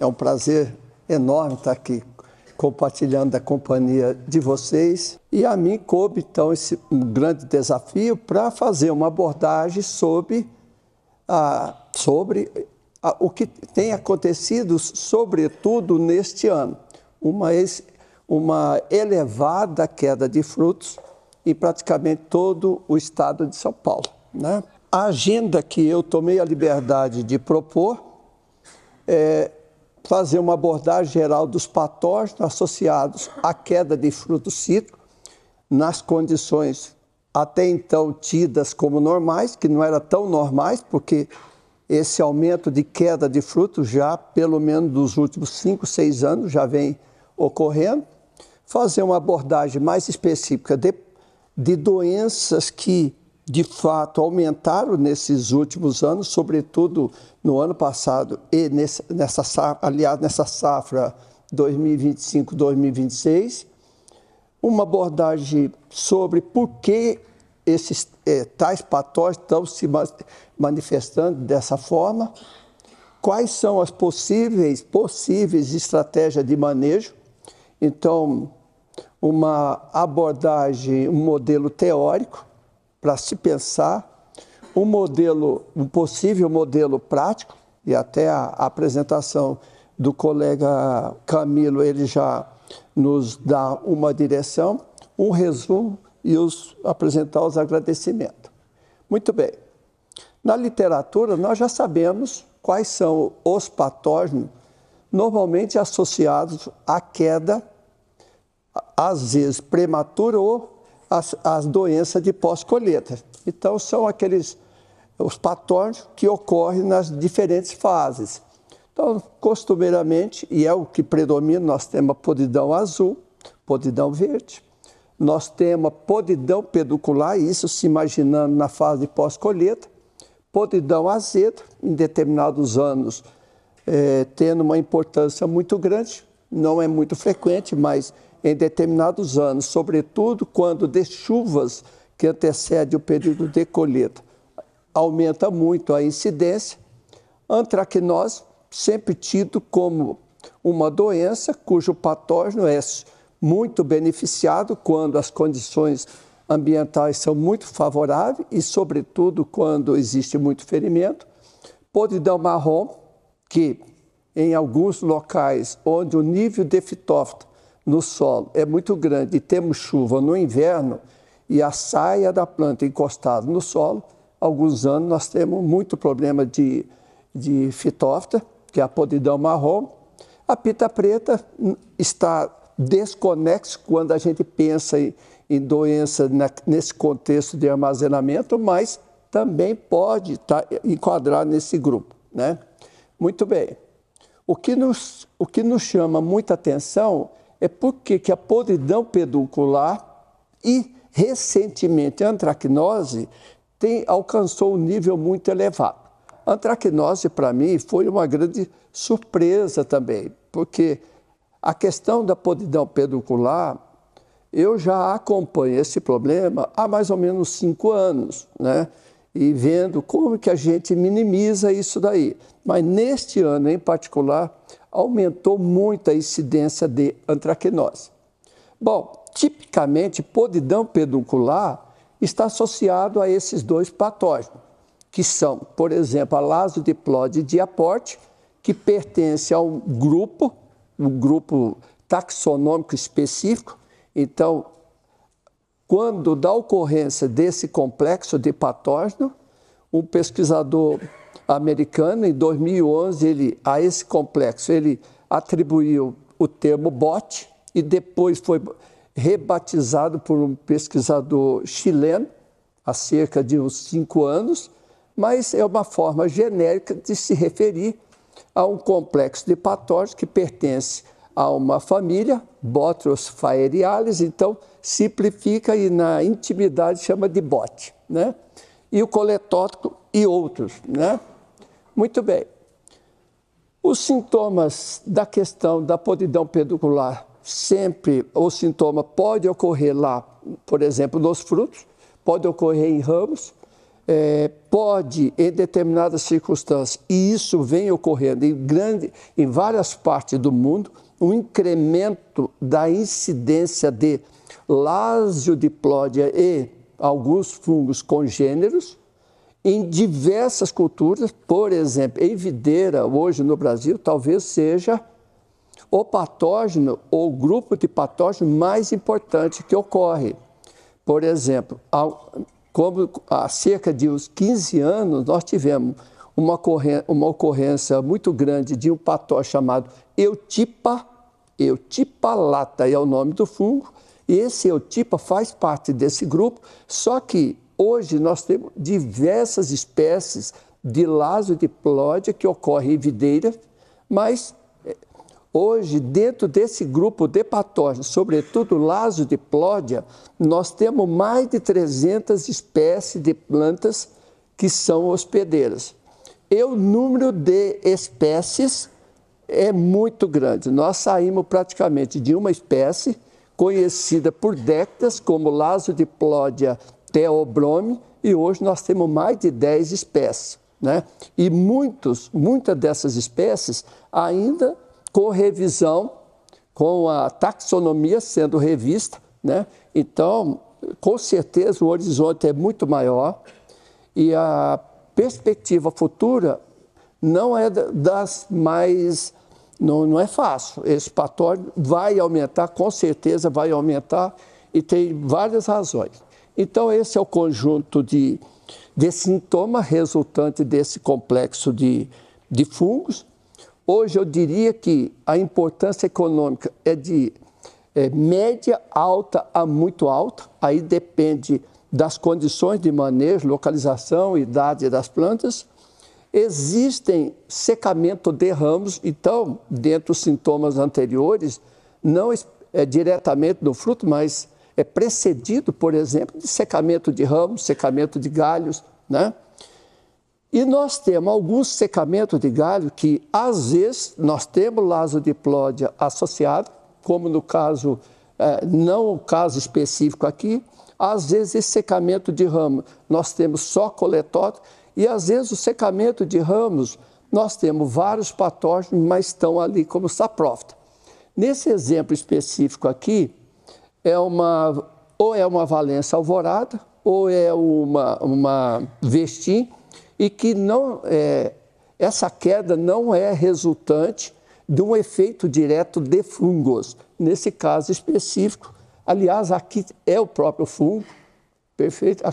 É um prazer enorme estar aqui compartilhando a companhia de vocês. E a mim coube, então, um grande desafio para fazer uma abordagem sobre o que tem acontecido, sobretudo neste ano. Uma elevada queda de frutos em praticamente todo o estado de São Paulo, né? A agenda que eu tomei a liberdade de propor é fazer uma abordagem geral dos patógenos associados à queda de frutos cítricos nas condições até então tidas como normais, que não eram tão normais, porque esse aumento de queda de frutos já, pelo menos dos últimos 5, 6 anos, já vem ocorrendo. Fazer uma abordagem mais específica de doenças que, de fato, aumentaram nesses últimos anos, sobretudo no ano passado e nessa safra 2025-2026. Uma abordagem sobre por que esses tais patógenos estão se manifestando dessa forma, quais são as possíveis estratégias de manejo. Então, uma abordagem, um modelo teórico para se pensar, um possível modelo prático, e até a apresentação do colega Camilo, ele já nos dá uma direção, um resumo e apresentar os agradecimentos. Muito bem. Na literatura, nós já sabemos quais são os patógenos normalmente associados à queda, às vezes prematura ou as doenças de pós-colheita. Então, são os patógenos que ocorrem nas diferentes fases. Então, costumeiramente, e é o que predomina, nós temos a podridão azul, podridão verde, nós temos a podridão peducular, isso se imaginando na fase de pós-colheita, podridão azeda, em determinados anos, tendo uma importância muito grande, não é muito frequente, mas em determinados anos, sobretudo quando de chuvas que antecedem o período de colheita, aumenta muito a incidência. Antracnose, sempre tido como uma doença cujo patógeno é muito beneficiado quando as condições ambientais são muito favoráveis e, sobretudo, quando existe muito ferimento. Podridão marrom, que em alguns locais onde o nível de fitóftora no solo é muito grande e temos chuva no inverno e a saia da planta encostada no solo, alguns anos nós temos muito problema de fitóftora, que é a podridão marrom. A pita preta está desconexo quando a gente pensa em doença nesse contexto de armazenamento, mas também pode estar enquadrado nesse grupo, né? Muito bem. O que nos chama muita atenção é porque que a podridão peducular e, recentemente, a antracnose alcançou um nível muito elevado. A antracnose, para mim, foi uma grande surpresa também, porque a questão da podridão peducular, eu já acompanho esse problema há mais ou menos 5 anos, né? E vendo como que a gente minimiza isso daí. Mas neste ano, em particular, aumentou muito a incidência de antracnose. Bom, tipicamente, podridão peducular está associado a esses dois patógenos, que são, por exemplo, a Lasodiploide diaporte, que pertence a um grupo taxonômico específico. Então, quando da ocorrência desse complexo de patógeno, um pesquisador americano, em 2011, a esse complexo, ele atribuiu o termo BOT e depois foi rebatizado por um pesquisador chileno, há cerca de uns 5 anos, mas é uma forma genérica de se referir a um complexo de patógenos que pertence a uma família, Botrus faerialis, então simplifica e na intimidade chama de BOT, né? E o coletótico e outros, né? Muito bem. Os sintomas da questão da podridão peducular, sempre o sintoma pode ocorrer lá, por exemplo, nos frutos, pode ocorrer em ramos, pode, em determinadas circunstâncias, e isso vem ocorrendo em várias partes do mundo, um incremento da incidência de Lasiodiplodia e alguns fungos congêneros em diversas culturas. Por exemplo, em videira, hoje no Brasil, talvez seja o patógeno ou o grupo de patógeno mais importante que ocorre. Por exemplo, como há cerca de uns 15 anos, nós tivemos uma ocorrência muito grande de um patógeno chamado Eutypa lata, é o nome do fungo, e esse Eutypa faz parte desse grupo, só que hoje nós temos diversas espécies de Lasiodiplodia que ocorrem em videira, mas hoje, dentro desse grupo de patógenos, sobretudo Lasiodiplodia, nós temos mais de 300 espécies de plantas que são hospedeiras. E o número de espécies é muito grande. Nós saímos praticamente de uma espécie conhecida por décadas como Lasiodiplodia theobrome, e hoje nós temos mais de 10 espécies, né? E muitas dessas espécies ainda com revisão, com a taxonomia sendo revista, né? Então, com certeza, o horizonte é muito maior e a perspectiva futura não é das mais... Não é fácil. Esse patógeno vai aumentar, com certeza vai aumentar, e tem várias razões. Então, esse é o conjunto de sintomas resultante desse complexo de fungos. Hoje eu diria que a importância econômica é de média, alta a muito alta. Aí depende das condições de manejo, localização, idade das plantas. Existem secamento de ramos, então, dentro dos sintomas anteriores, não é diretamente do fruto, mas é precedido, por exemplo, de secamento de ramos, secamento de galhos, né? E nós temos alguns secamentos de galho que, às vezes, nós temos Lasiodiplodia associado, como no caso, não o caso específico aqui, às vezes esse secamento de ramo nós temos só coletótico, e às vezes o secamento de ramos nós temos vários patógenos, mas estão ali como saprófita. Nesse exemplo específico aqui, ou é uma valência alvorada, ou é uma vestim, e que essa queda não é resultante de um efeito direto de fungos. Nesse caso específico, aliás, aqui é o próprio fungo, perfeito.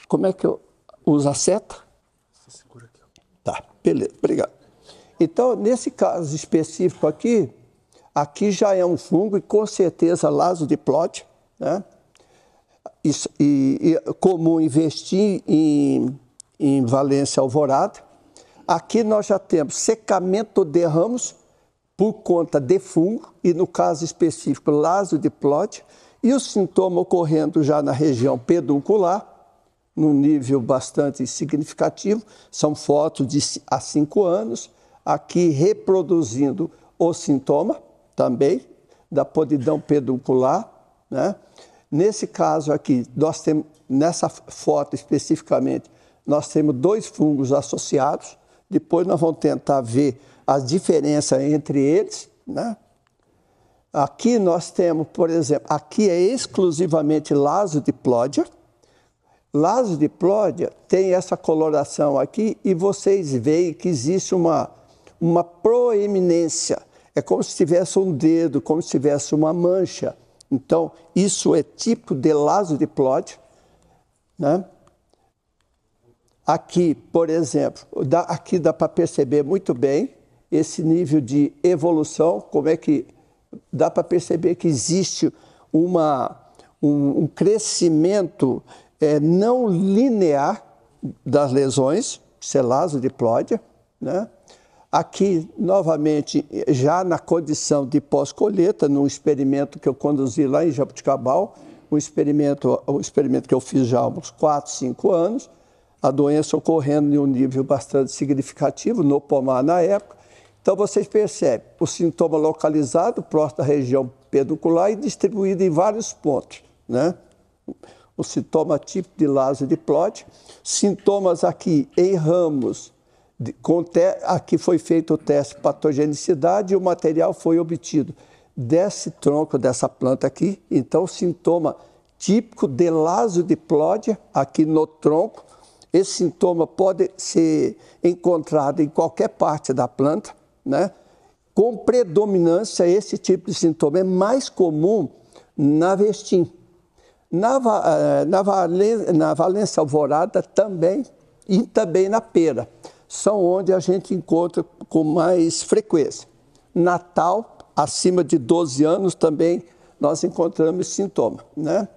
Como é que eu uso a seta? Você segura aqui. Tá, beleza, obrigado. Então, nesse caso específico aqui já é um fungo e com certeza Lasiodiplodia, né? E comum investir em valência alvorada. Aqui nós já temos secamento de ramos por conta de fungo, e no caso específico Lasiodiplodia, e o sintoma ocorrendo já na região peduncular, num nível bastante significativo, são fotos de há 5 anos, aqui reproduzindo o sintoma também da podridão peduncular, né? Nesse caso aqui, nós temos, nessa foto especificamente, nós temos 2 fungos associados. Depois nós vamos tentar ver as diferenças entre eles, né? Aqui nós temos, por exemplo, aqui é exclusivamente Lasiodiplodia. Lasiodiplodia tem essa coloração aqui e vocês veem que existe uma proeminência. É como se tivesse um dedo, como se tivesse uma mancha. Então, isso é tipo de Lasiodiplodia, né? Aqui, por exemplo, aqui dá para perceber muito bem esse nível de evolução, como é que dá para perceber que existe um crescimento não linear das lesões, isso é Lasiodiplodia, né? Aqui, novamente, já na condição de pós-colheita, num experimento que eu conduzi lá em Jaboticabal, um experimento que eu fiz já há uns 4, 5 anos, a doença ocorrendo em um nível bastante significativo no pomar na época. Então, vocês percebem o sintoma localizado próximo da região peduncular e distribuído em vários pontos, né? o sintoma típico de Lasodiploide. Sintomas aqui em ramos, aqui foi feito o teste de patogenicidade e o material foi obtido desse tronco, dessa planta aqui. Então, sintoma típico de Lasodiploide aqui no tronco. Esse sintoma pode ser encontrado em qualquer parte da planta, né? Com predominância, esse tipo de sintoma é mais comum na vestim. Na valência alvorada também, e também na pera. São onde a gente encontra com mais frequência. Natal, acima de 12 anos, também nós encontramos esse sintoma, né?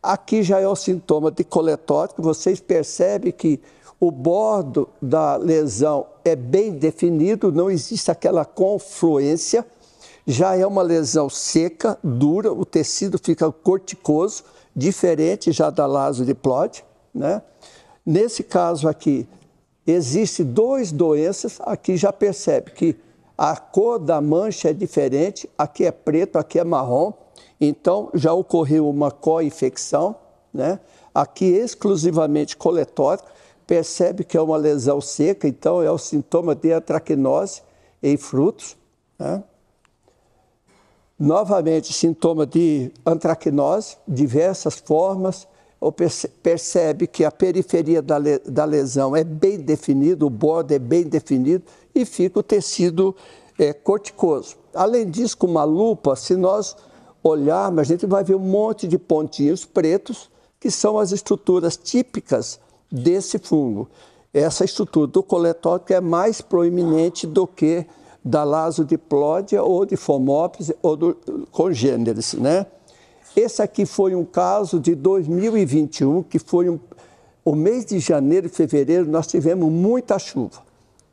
Aqui já é o sintoma de coletótico. Vocês percebem que o bordo da lesão é bem definido, não existe aquela confluência. Já é uma lesão seca, dura, o tecido fica corticoso, diferente já da Lasodiploide, né? Nesse caso aqui, existem duas doenças. Aqui já percebe que a cor da mancha é diferente, aqui é preto, aqui é marrom. Então, já ocorreu uma co-infecção, né? Aqui exclusivamente coletórico, percebe que é uma lesão seca, então é o sintoma de antracnose em frutos, né? Novamente, sintoma de antracnose, diversas formas, percebe que a periferia da lesão é bem definido, o bordo é bem definido e fica o tecido corticoso. Além disso, com uma lupa, se nós olharmos, a gente vai ver um monte de pontinhos pretos, que são as estruturas típicas desse fungo. Essa estrutura do coletótico é mais proeminente do que da Lasodiploide ou de Phomopsis ou do congêneres, né? Esse aqui foi um caso de 2021, que foi o mês de janeiro e fevereiro, nós tivemos muita chuva.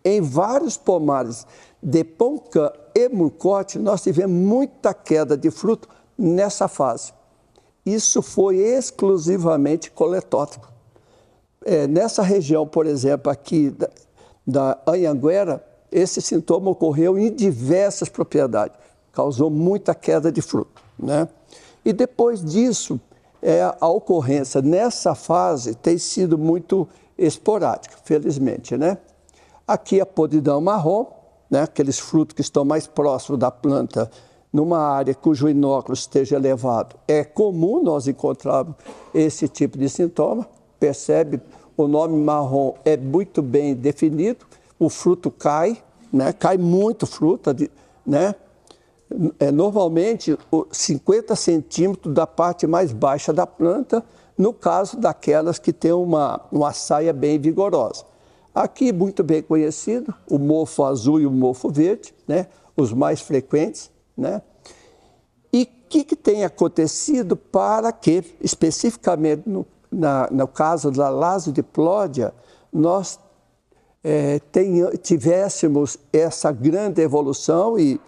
Em vários pomares de Poncã e Murcote, nós tivemos muita queda de fruto nessa fase. Isso foi exclusivamente coletótico. Nessa região, por exemplo, aqui da Anhanguera, esse sintoma ocorreu em diversas propriedades, causou muita queda de fruto, né? E depois disso, a ocorrência nessa fase tem sido muito esporádica, felizmente, né? Aqui a podridão marrom, né? Aqueles frutos que estão mais próximos da planta, numa área cujo inóculo esteja elevado. É comum nós encontrarmos esse tipo de sintoma. Percebe, o nome marrom é muito bem definido, o fruto cai, né? Cai muito fruta, né? Normalmente 50 centímetros da parte mais baixa da planta, no caso daquelas que têm uma saia bem vigorosa. Aqui, muito bem conhecido, o mofo azul e o mofo verde, né? Os mais frequentes, né? E o que tem acontecido para que, especificamente no caso da Lasodiploide, nós tivéssemos essa grande evolução e,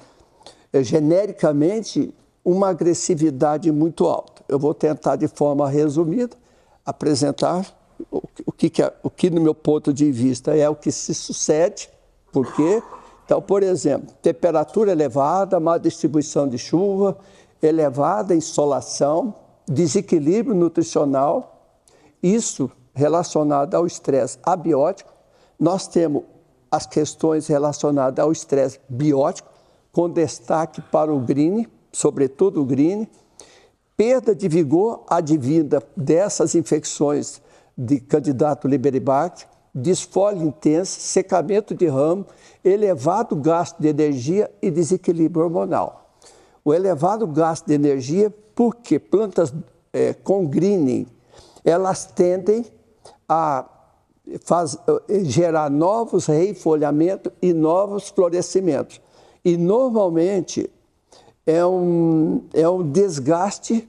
genericamente, uma agressividade muito alta. Eu vou tentar, de forma resumida, apresentar o que, no meu ponto de vista, é o que se sucede. Por quê? Então, por exemplo, temperatura elevada, má distribuição de chuva, elevada insolação, desequilíbrio nutricional, isso relacionado ao estresse abiótico. Nós temos as questões relacionadas ao estresse biótico, com destaque para o green, sobretudo o green, perda de vigor advinda dessas infecções de Candidato Liberibacter, desfolha intensa, secamento de ramo, elevado gasto de energia e desequilíbrio hormonal. O elevado gasto de energia, porque plantas com greening, elas tendem a gerar novos refolhamentos e novos florescimentos. E, normalmente, é um desgaste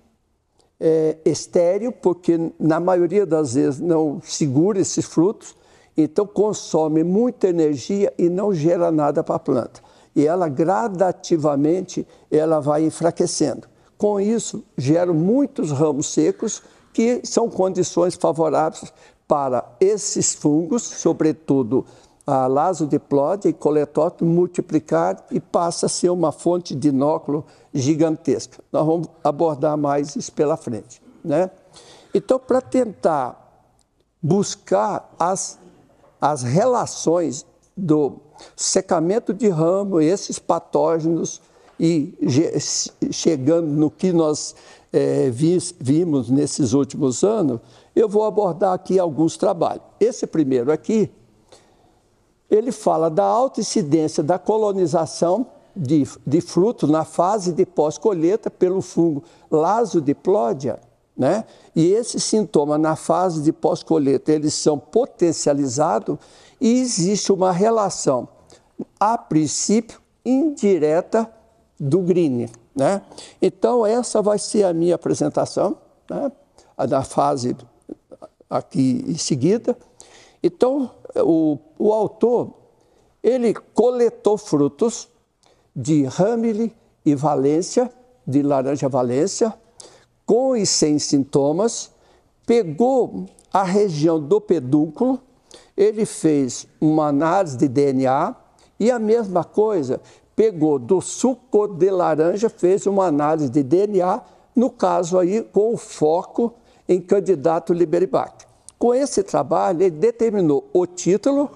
estéril, porque, na maioria das vezes, não segura esses frutos, então consome muita energia e não gera nada para a planta. E ela, gradativamente, ela vai enfraquecendo. Com isso, gera muitos ramos secos, que são condições favoráveis para esses fungos, sobretudo a Lasodiploide e coletótico, multiplicar e passa a ser uma fonte de inóculo gigantesca. Nós vamos abordar mais isso pela frente, né? Então, para tentar buscar as relações do secamento de ramo, esses patógenos, e chegando no que nós vimos nesses últimos anos, eu vou abordar aqui alguns trabalhos. Esse primeiro aqui, ele fala da alta incidência da colonização de fruto na fase de pós-colheita pelo fungo Lasodiplodia, né? E esses sintomas na fase de pós-colheita, eles são potencializados e existe uma relação, a princípio, indireta do green, né? Então, essa vai ser a minha apresentação, né? Da fase aqui em seguida. Então, o autor, ele coletou frutos de Hamilton e Valência, de laranja Valência, com e sem sintomas, pegou a região do pedúnculo, ele fez uma análise de DNA e a mesma coisa, pegou do suco de laranja, fez uma análise de DNA, no caso aí com o foco em Candidato Liberibacter. Com esse trabalho, ele determinou o título,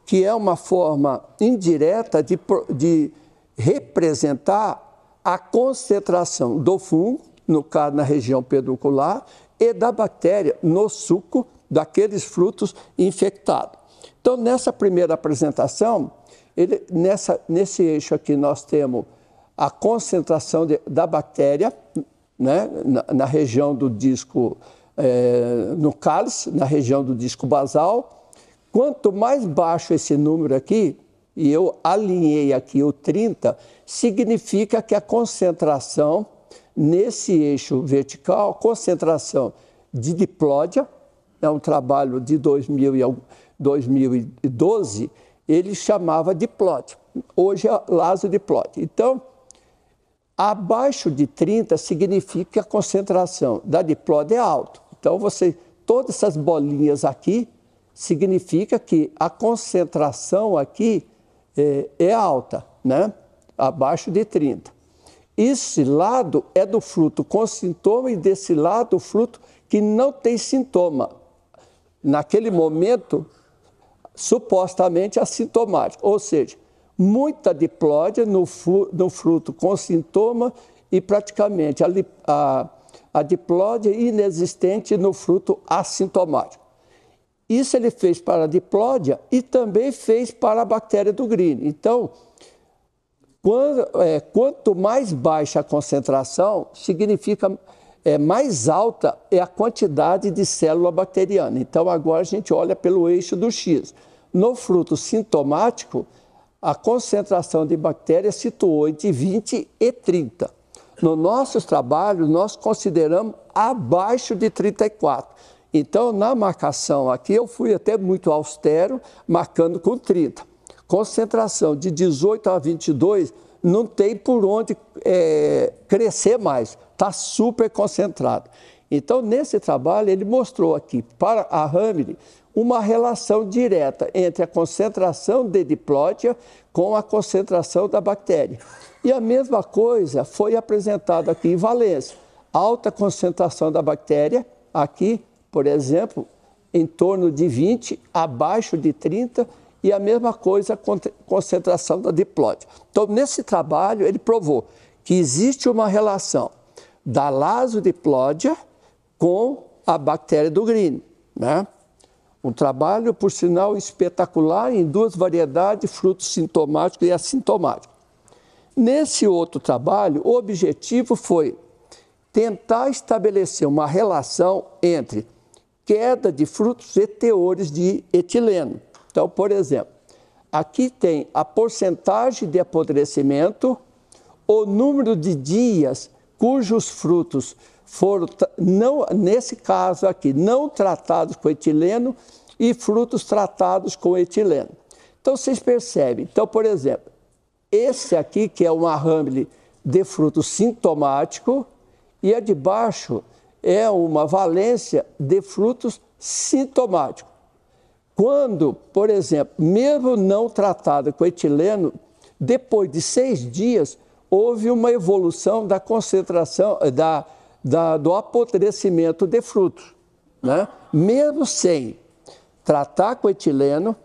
que é uma forma indireta de representar a concentração do fungo, no caso na região peduncular, e da bactéria no suco daqueles frutos infectados. Então, nessa primeira apresentação, nesse eixo aqui nós temos a concentração da bactéria, né, na região do disco, no cálice, na região do disco basal. Quanto mais baixo esse número aqui, e eu alinhei aqui o 30, significa que a concentração nesse eixo vertical, concentração de diplódia, é um trabalho de 2012, ele chamava diplódia, hoje é lasodiplodia. Então, abaixo de 30 significa que a concentração da diplódia é alta. Então, todas essas bolinhas aqui, significa que a concentração aqui é alta, né? Abaixo de 30. Esse lado é do fruto com sintoma e desse lado o fruto que não tem sintoma. Naquele momento, supostamente assintomático, ou seja, muita diplódia no fruto com sintoma e praticamente a diplódia inexistente no fruto assintomático. Isso ele fez para a diplódia e também fez para a bactéria do green. Então, quanto mais baixa a concentração, significa mais alta é a quantidade de célula bacteriana. Então, agora a gente olha pelo eixo do X. No fruto sintomático, a concentração de bactérias situou entre 20 e 30. No nosso trabalho, nós consideramos abaixo de 34. Então, na marcação aqui, eu fui até muito austero, marcando com 30. Concentração de 18 a 22, não tem por onde crescer mais, está super concentrado. Então, nesse trabalho, ele mostrou aqui, para a Hamilton, uma relação direta entre a concentração de diplódia com a concentração da bactéria. E a mesma coisa foi apresentada aqui em Valência. Alta concentração da bactéria, aqui, por exemplo, em torno de 20, abaixo de 30, e a mesma coisa a concentração da diplódia. Então, nesse trabalho, ele provou que existe uma relação da Lasodiplodia com a bactéria do green, né? Um trabalho, por sinal, espetacular em duas variedades de frutos sintomáticos e assintomáticos. Nesse outro trabalho, o objetivo foi tentar estabelecer uma relação entre queda de frutos e teores de etileno. Então, por exemplo, aqui tem a porcentagem de apodrecimento, o número de dias cujos frutos foram, nesse caso aqui, não tratados com etileno e frutos tratados com etileno. Então, vocês percebem. Então, por exemplo, esse aqui, que é uma Hamilton de fruto sintomático, e a de baixo é uma valência de frutos sintomáticos. Quando, por exemplo, mesmo não tratada com etileno, depois de 6 dias, houve uma evolução da concentração, do apodrecimento de frutos. né? Mesmo sem tratar com etileno,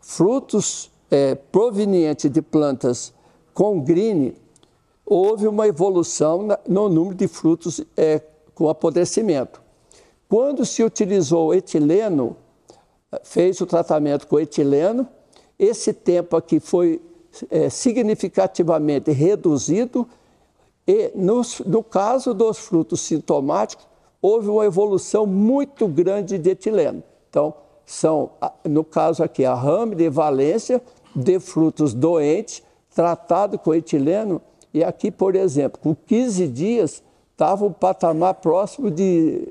frutos provenientes de plantas com green, houve uma evolução no número de frutos com apodrecimento. Quando se utilizou etileno, fez o tratamento com etileno, esse tempo aqui foi significativamente reduzido e no caso dos frutos sintomáticos, houve uma evolução muito grande de etileno. Então, no caso aqui, a rame de valência de frutos doentes, tratado com etileno, e aqui, por exemplo, com 15 dias, estava um patamar próximo de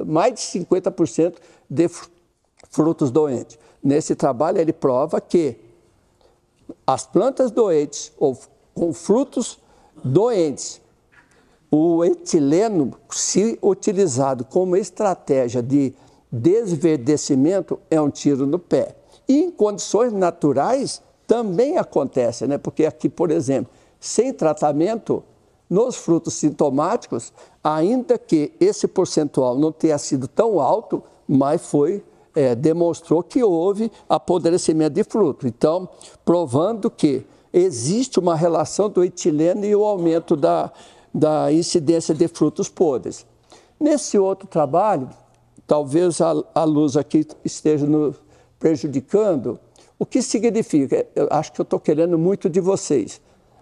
mais de 50% de frutos doentes. Nesse trabalho, ele prova que as plantas doentes, ou com frutos doentes, o etileno, se utilizado como estratégia de desverdecimento, é um tiro no pé. E em condições naturais também acontece, né? Porque aqui, por exemplo, sem tratamento, nos frutos sintomáticos, ainda que esse percentual não tenha sido tão alto, mas demonstrou que houve apodrecimento de fruto. Então, provando que existe uma relação do etileno e o aumento da incidência de frutos podres. Nesse outro trabalho, talvez a luz aqui esteja nos prejudicando. O que significa? Eu acho que eu estou querendo muito de vocês.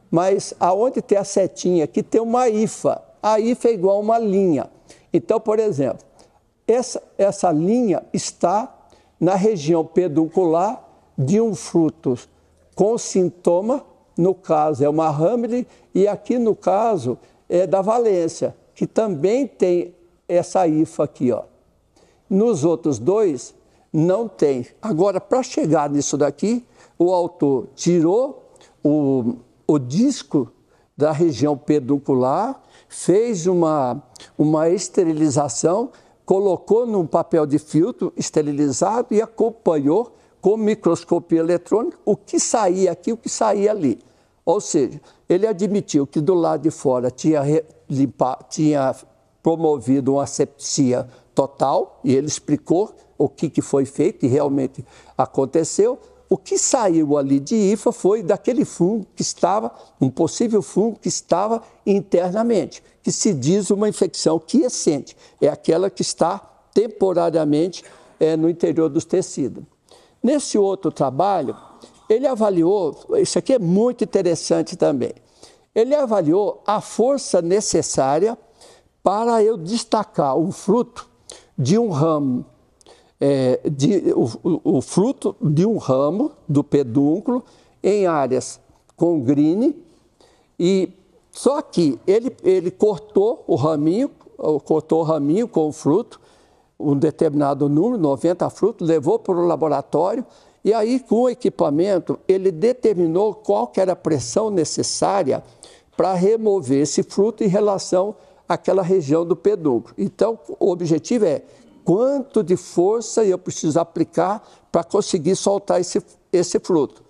Mas aonde tem a setinha aqui tem uma hifa. A hifa é igual a uma linha. Então, por exemplo, essa linha está na região peduncular de um fruto com sintoma, no caso é uma rame, e aqui no caso é da valência, que também tem essa hifa aqui, ó. Nos outros dois, não tem. Agora, para chegar nisso daqui, o autor tirou o disco da região peduncular, fez uma esterilização, colocou num papel de filtro esterilizado e acompanhou com microscopia eletrônica o que saía aqui, o que saía ali. Ou seja, ele admitiu que do lado de fora tinha promovido uma asepsia total, e ele explicou o que foi feito e realmente aconteceu. O que saiu ali de hifa foi daquele fungo que estava, um possível fungo que estava internamente, que se diz uma infecção quiescente, é aquela que está temporariamente no interior dos tecidos. Nesse outro trabalho, ele avaliou, isso aqui é muito interessante também, ele avaliou a força necessária para eu destacar um fruto de um ramo, o fruto de um ramo do pedúnculo em áreas com green, e só que ele cortou o raminho com o fruto, um determinado número, 90 frutos, levou para o laboratório, e aí com o equipamento ele determinou qual que era a pressão necessária para remover esse fruto em relação àquela região do pedúnculo. Então, o objetivo é quanto de força eu preciso aplicar para conseguir soltar esse fruto.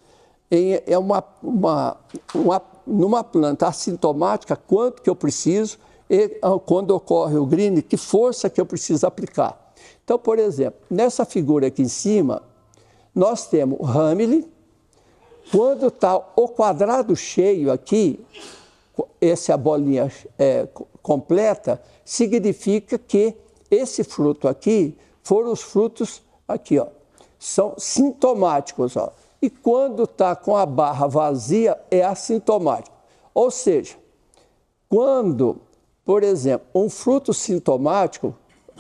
Numa planta assintomática, quanto que eu preciso, e quando ocorre o green, que força que eu preciso aplicar. Então, por exemplo, nessa figura aqui em cima, nós temos o rame. Quando está o quadrado cheio aqui, essa bolinha completa, significa que esse fruto aqui foram os frutos aqui, ó, são sintomáticos, ó. E quando está com a barra vazia, é assintomático. Ou seja, quando, por exemplo, um fruto sintomático,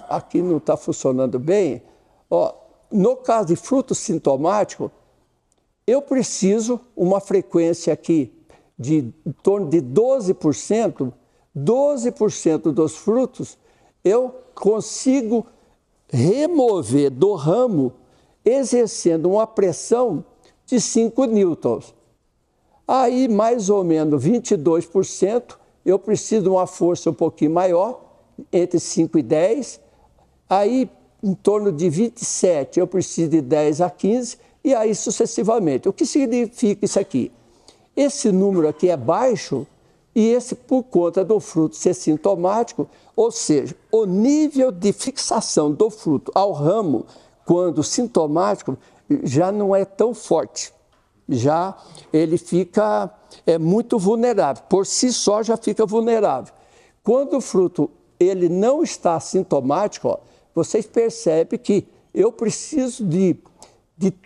aqui não está funcionando bem, ó, no caso de fruto sintomático, eu preciso uma frequência aqui de em torno de 12%, 12% dos frutos eu consigo remover do ramo exercendo uma pressão de 5 newtons. Aí, mais ou menos 22%, eu preciso de uma força um pouquinho maior, entre 5 e 10. Aí, em torno de 27, eu preciso de 10 a 15, e aí sucessivamente. O que significa isso aqui? Esse número aqui é baixo, e esse, por conta do fruto ser sintomático, Ou seja, o nível de fixação do fruto ao ramo, quando sintomático, já não é tão forte. Já ele fica muito vulnerável. Por si só já fica vulnerável. Quando o fruto ele não está sintomático, ó, vocês percebem que eu preciso de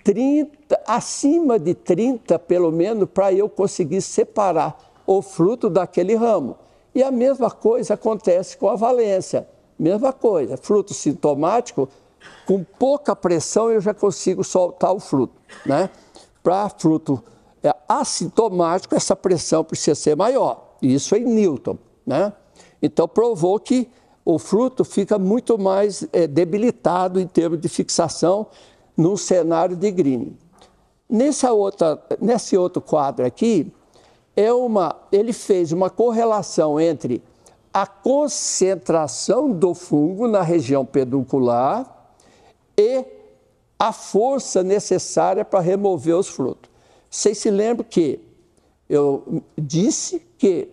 30, acima de 30 pelo menos, para eu conseguir separar o fruto daquele ramo. E a mesma coisa acontece com a valência. Mesma coisa, fruto sintomático, com pouca pressão eu já consigo soltar o fruto, né? Para fruto assintomático, essa pressão precisa ser maior. Isso é em Newton, né? Então provou que o fruto fica muito mais debilitado em termos de fixação no cenário de Green. Nesse outro quadro aqui, ele fez uma correlação entre a concentração do fungo na região peduncular e a força necessária para remover os frutos. Vocês se lembram que eu disse que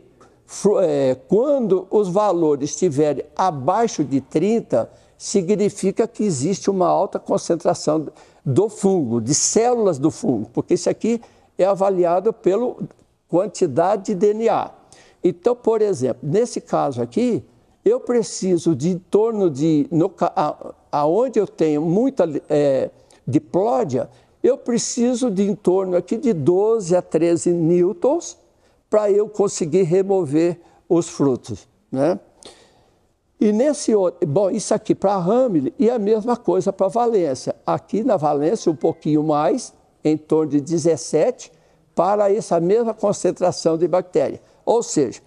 quando os valores estiverem abaixo de 30, significa que existe uma alta concentração do fungo, de células do fungo, porque isso aqui é avaliado pela quantidade de DNA. Então, por exemplo, nesse caso aqui, eu preciso de em torno de, aonde eu tenho muita diplódia, eu preciso de em torno aqui de 12 a 13 newtons para eu conseguir remover os frutos, né? E nesse outro, bom, isso aqui para a Hamilton e a mesma coisa para a valência. Aqui na valência um pouquinho mais, em torno de 17, para essa mesma concentração de bactéria. Ou seja,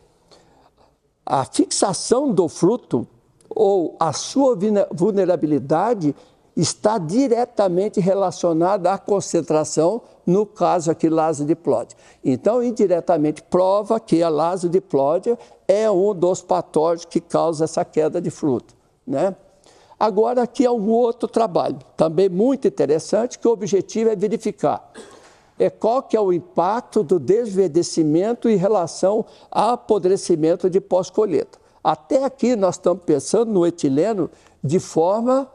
a fixação do fruto ou a sua vulnerabilidade está diretamente relacionada à concentração, no caso aqui, Lázio-Diplódia. Então, indiretamente, prova que a Lázio-Diplódia é um dos patógenos que causa essa queda de fruto, né? Agora, aqui é um outro trabalho, também muito interessante, que o objetivo é verificar qual que é o impacto do desvedecimento em relação ao apodrecimento de pós-colheita. Até aqui nós estamos pensando no etileno de forma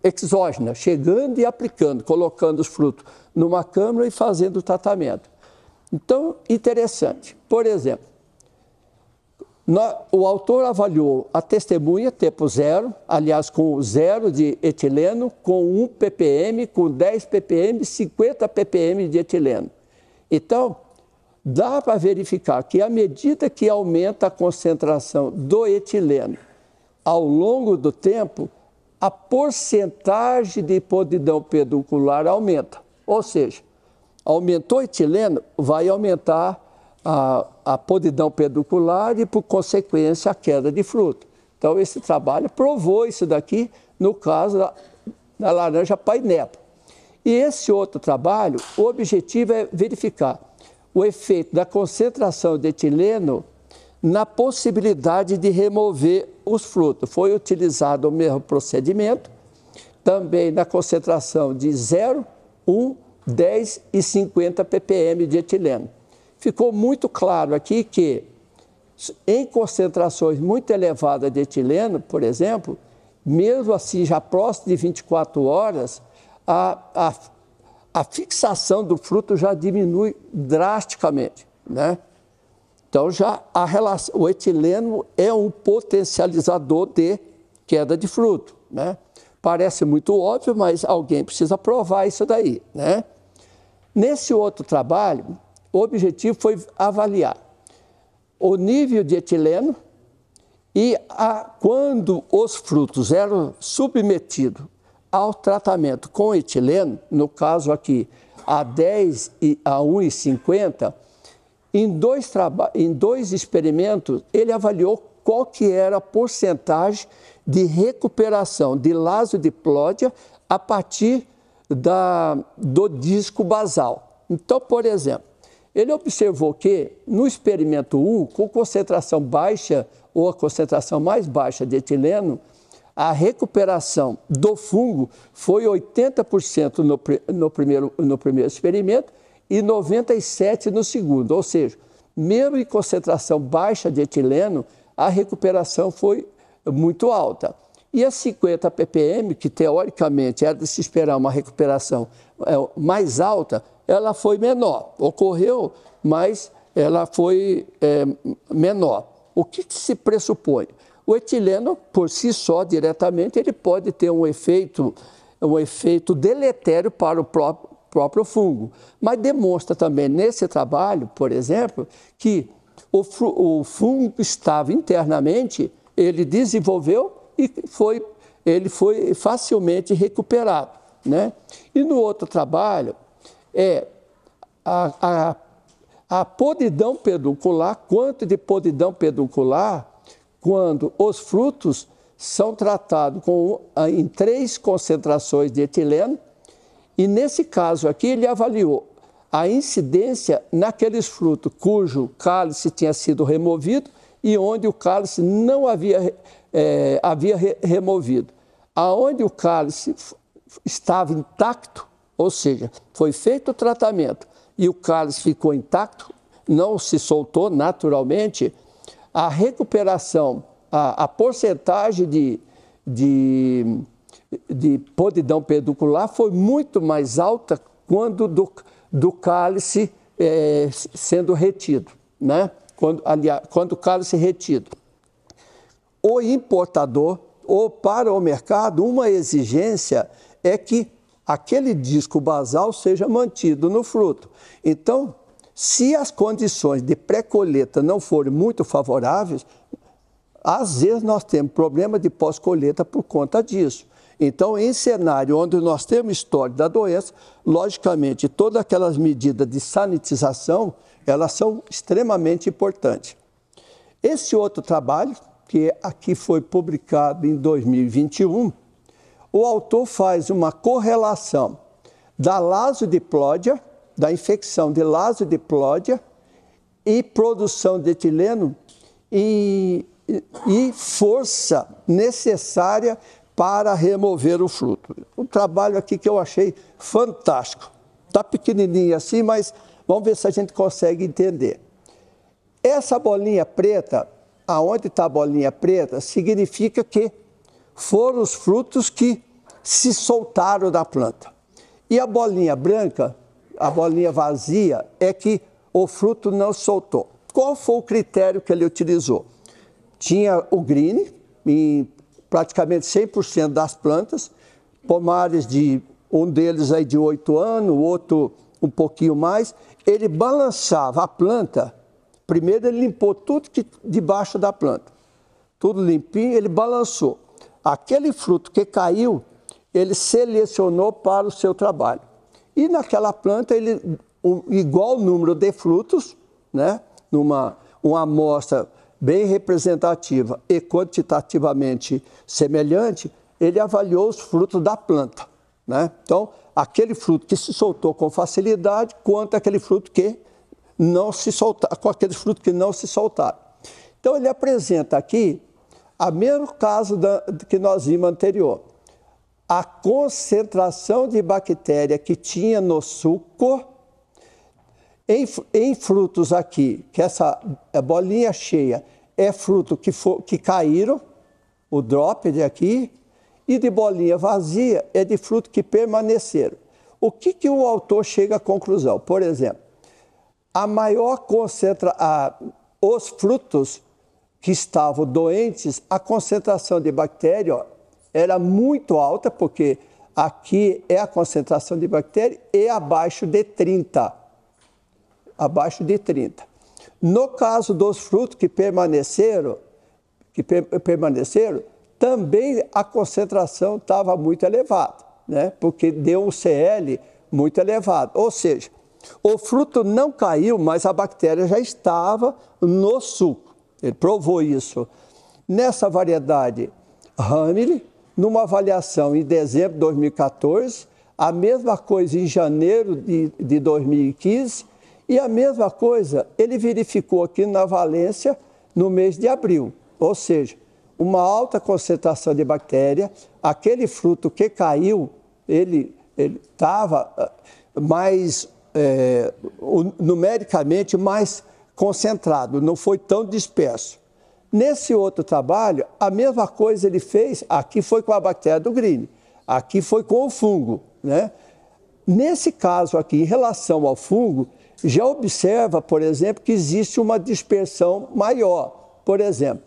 exógena, chegando e aplicando, colocando os frutos numa câmara e fazendo o tratamento. Então, interessante. Por exemplo, o autor avaliou a testemunha tempo zero, aliás, com 0 de etileno, com 1 ppm, com 10 ppm, 50 ppm de etileno. Então, dá para verificar que à medida que aumenta a concentração do etileno ao longo do tempo, a porcentagem de podridão peduncular aumenta. Ou seja, aumentou o etileno, vai aumentar a podridão peduncular e, por consequência, a queda de fruto. Então, esse trabalho provou isso daqui no caso da laranja pineapple. E esse outro trabalho, o objetivo é verificar o efeito da concentração de etileno na possibilidade de remover os frutos. Foi utilizado o mesmo procedimento, também na concentração de 0, 1, 10 e 50 ppm de etileno. Ficou muito claro aqui que, em concentrações muito elevadas de etileno, por exemplo, mesmo assim, já próximo de 24 horas, a fixação do fruto já diminui drasticamente, né? Então, já o etileno é um potencializador de queda de fruto, né? Parece muito óbvio, mas alguém precisa provar isso daí, né? Nesse outro trabalho, o objetivo foi avaliar o nível de etileno e quando os frutos eram submetidos ao tratamento com etileno, no caso aqui a 10 e a 1,50, em dois experimentos ele avaliou qual que era a porcentagem de recuperação de Lázio-Diplódia a partir do disco basal. Então, por exemplo, ele observou que no experimento 1, com concentração baixa ou a concentração mais baixa de etileno, a recuperação do fungo foi 80% no primeiro experimento e 97% no segundo. Ou seja, mesmo em concentração baixa de etileno, a recuperação foi muito alta. E a 50 ppm, que teoricamente era de se esperar uma recuperação mais alta, ela foi menor. Ocorreu, mas ela foi menor. O que se pressupõe? O etileno, por si só, diretamente, ele pode ter um efeito deletério para o próprio fungo. Mas demonstra também nesse trabalho, por exemplo, que o fungo estava internamente, ele desenvolveu e ele foi facilmente recuperado, né? E no outro trabalho, a podridão peduncular, quanto de podridão peduncular, quando os frutos são tratados em 3 concentrações de etileno, e nesse caso aqui ele avaliou a incidência naqueles frutos cujo cálice tinha sido removido e onde o cálice não havia removido. Aonde o cálice estava intacto, ou seja, foi feito o tratamento e o cálice ficou intacto, não se soltou naturalmente, a recuperação, a porcentagem de podridão peduncular foi muito mais alta quando do cálice sendo retido, né? Quando o cálice é retido. O importador, ou para o mercado, uma exigência é que aquele disco basal seja mantido no fruto. Então, se as condições de pré-colheita não forem muito favoráveis, às vezes nós temos problema de pós-colheita por conta disso. Então, em cenário onde nós temos história da doença, logicamente, todas aquelas medidas de sanitização, elas são extremamente importantes. Esse outro trabalho, que aqui foi publicado em 2021, o autor faz uma correlação da Lasodiplodia, da infecção de Lasodiplodia e produção de etileno e força necessária para remover o fruto. Um trabalho aqui que eu achei fantástico. Está pequenininho assim, mas vamos ver se a gente consegue entender. Essa bolinha preta, aonde está a bolinha preta, significa que foram os frutos que se soltaram da planta. E a bolinha branca, a bolinha vazia, é que o fruto não soltou. Qual foi o critério que ele utilizou? Tinha o green em praticamente 100% das plantas, pomares um deles aí de 8 anos, o outro um pouquinho mais. Ele balançava a planta, primeiro ele limpou tudo debaixo da planta, tudo limpinho, ele balançou. Aquele fruto que caiu, ele selecionou para o seu trabalho. E naquela planta, igual número de frutos, né, uma amostra bem representativa e quantitativamente semelhante, ele avaliou os frutos da planta, né? Então, aquele fruto que se soltou com facilidade, quanto aquele fruto que não se soltaram, com aqueles frutos que não se soltaram. Então, ele apresenta aqui o mesmo caso que nós vimos anterior. A concentração de bactéria que tinha no suco, em frutos aqui, que essa bolinha cheia é fruto que caíram, o drop de aqui, e de bolinha vazia é de fruto que permaneceram. O que o autor chega à conclusão? Por exemplo, os frutos que estavam doentes, a concentração de bactéria era muito alta, porque aqui é a concentração de bactéria e abaixo de 30. Abaixo de 30. No caso dos frutos que permaneceram, também a concentração estava muito elevada, né? Porque deu um CL muito elevado. Ou seja, o fruto não caiu, mas a bactéria já estava no suco. Ele provou isso nessa variedade Hamilton, numa avaliação em dezembro de 2014, a mesma coisa em janeiro de 2015, e a mesma coisa ele verificou aqui na Valência no mês de abril. Ou seja, uma alta concentração de bactéria, aquele fruto que caiu, ele estava numericamente mais concentrado, não foi tão disperso. Nesse outro trabalho, a mesma coisa ele fez, aqui foi com a bactéria do Green, aqui foi com o fungo, né? Nesse caso aqui, em relação ao fungo, já observa, por exemplo, que existe uma dispersão maior. Por exemplo,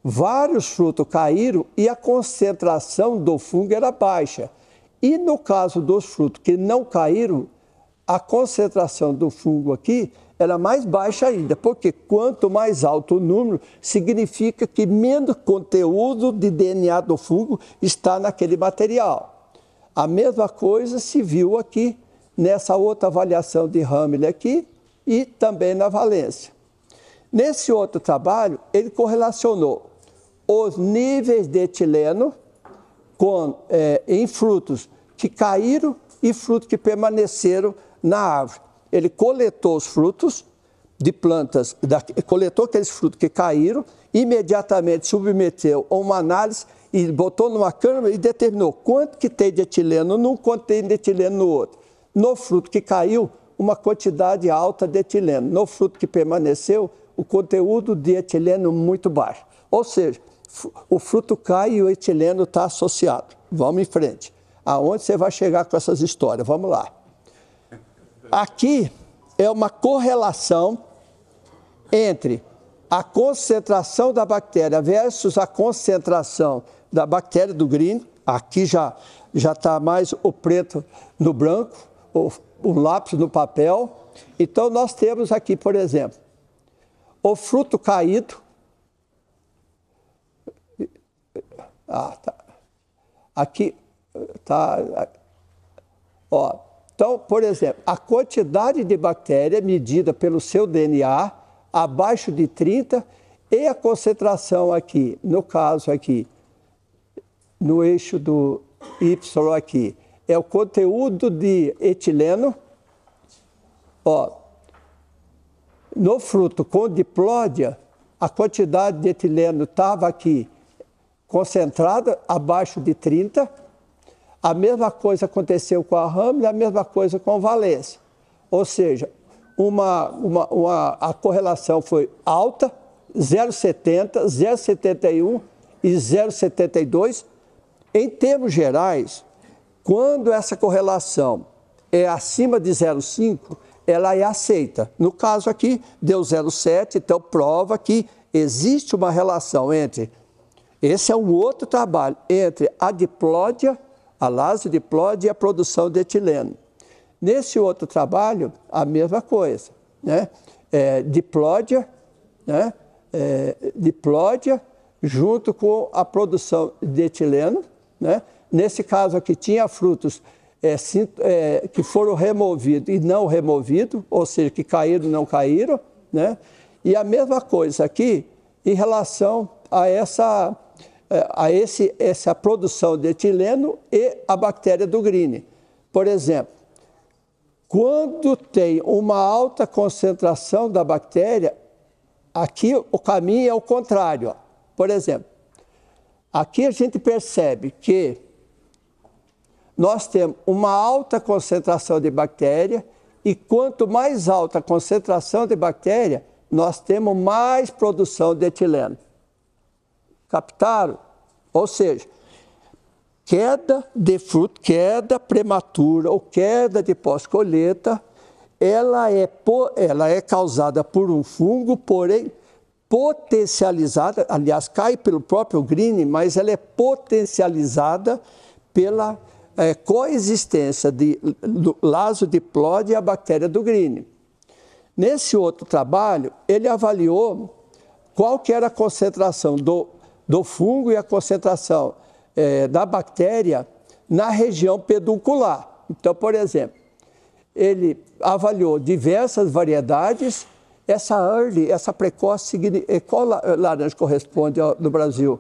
vários frutos caíram e a concentração do fungo era baixa. E no caso dos frutos que não caíram, a concentração do fungo aqui era mais baixa ainda, porque quanto mais alto o número, significa que menos conteúdo de DNA do fungo está naquele material. A mesma coisa se viu aqui, nessa outra avaliação de Hamilton aqui e também na valência. Nesse outro trabalho, ele correlacionou os níveis de etileno em frutos que caíram e frutos que permaneceram na árvore. Ele coletou os frutos de plantas, coletou aqueles frutos que caíram, imediatamente submeteu a uma análise e botou numa câmara e determinou quanto que tem de etileno num, quanto tem de etileno no outro. No fruto que caiu, uma quantidade alta de etileno. No fruto que permaneceu, o conteúdo de etileno muito baixo. Ou seja, o fruto cai e o etileno está associado. Vamos em frente. Aonde você vai chegar com essas histórias? Vamos lá. Aqui é uma correlação entre a concentração da bactéria versus a concentração da bactéria do Green. Aqui já está mais o preto no branco, o lápis no papel. Então, nós temos aqui, por exemplo, o fruto caído. Aqui está. Ó. Então, por exemplo, a quantidade de bactéria medida pelo seu DNA, abaixo de 30, e a concentração aqui, no caso aqui, no eixo do Y aqui, é o conteúdo de etileno. Ó, no fruto com diplódia, a quantidade de etileno estava aqui concentrada, abaixo de 30. A mesma coisa aconteceu com a Hamilton, a mesma coisa com a valência. Ou seja, a correlação foi alta, 0,70, 0,71 e 0,72. Em termos gerais, quando essa correlação é acima de 0,5, ela é aceita. No caso aqui, deu 0,7, então prova que existe uma relação entre, esse é um outro trabalho, entre a diplódia, a lasodiploide e a produção de etileno. Nesse outro trabalho, a mesma coisa, né? Diplódia, né? Diplódia junto com a produção de etileno, né? Nesse caso aqui tinha frutos que foram removidos e não removidos, ou seja, que caíram e não caíram, né? E a mesma coisa aqui em relação a essa produção de etileno e a bactéria do Green. Por exemplo, quando tem uma alta concentração da bactéria, aqui o caminho é o contrário. Ó. Por exemplo, aqui a gente percebe que nós temos uma alta concentração de bactéria e quanto mais alta a concentração de bactéria, nós temos mais produção de etileno. Captaram? Ou seja, queda de fruto, queda prematura ou queda de pós-colheita, ela é causada por um fungo, porém potencializada, aliás, cai pelo próprio Green, mas ela é potencializada pela coexistência do lasodiploide e a bactéria do Green. Nesse outro trabalho, ele avaliou qual que era a concentração do fungo e a concentração da bactéria na região peduncular. Então, por exemplo, ele avaliou diversas variedades. Essa early, essa precoce, qual laranja corresponde no Brasil?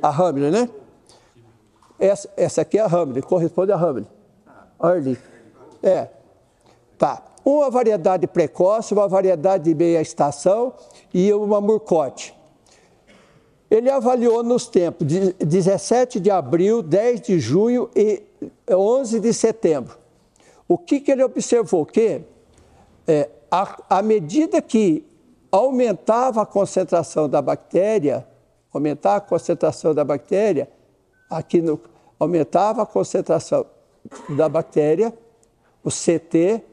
A Hamilton, né? Essa aqui é a Hamilton, corresponde a Hamilton. Early. Tá. Uma variedade precoce, uma variedade de meia estação e uma murcote. Ele avaliou nos tempos de 17 de abril, 10 de junho e 11 de setembro. O que ele observou? Que à medida que aumentava a concentração da bactéria, aumentava a concentração da bactéria, o CT,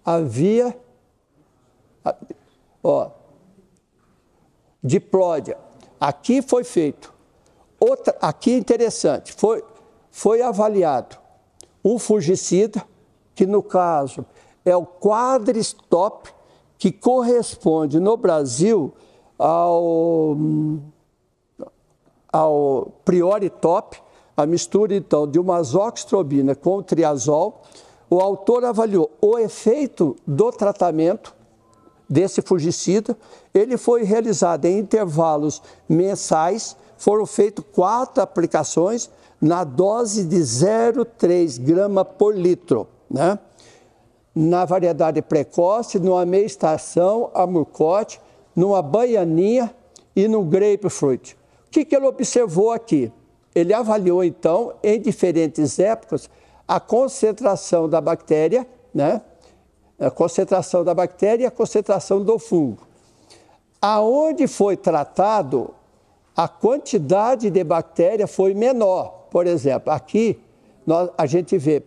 havia, diplódia. Aqui foi feito. Aqui é interessante, foi avaliado um fungicida, que no caso é o Quadristop, que corresponde no Brasil ao Prioritop, a mistura então de uma azoxastrobina com o triazol. O autor avaliou o efeito do tratamento desse fungicida. Ele foi realizado em intervalos mensais, foram feitas 4 aplicações na dose de 0,3 grama por litro, né? Na variedade precoce, numa meia estação, a Murcote, numa baianinha e no grapefruit. O que ele observou aqui? Ele avaliou, então, em diferentes épocas, a concentração da bactéria, né? A concentração da bactéria e a concentração do fungo. Aonde foi tratado, a quantidade de bactéria foi menor. Por exemplo, aqui a gente vê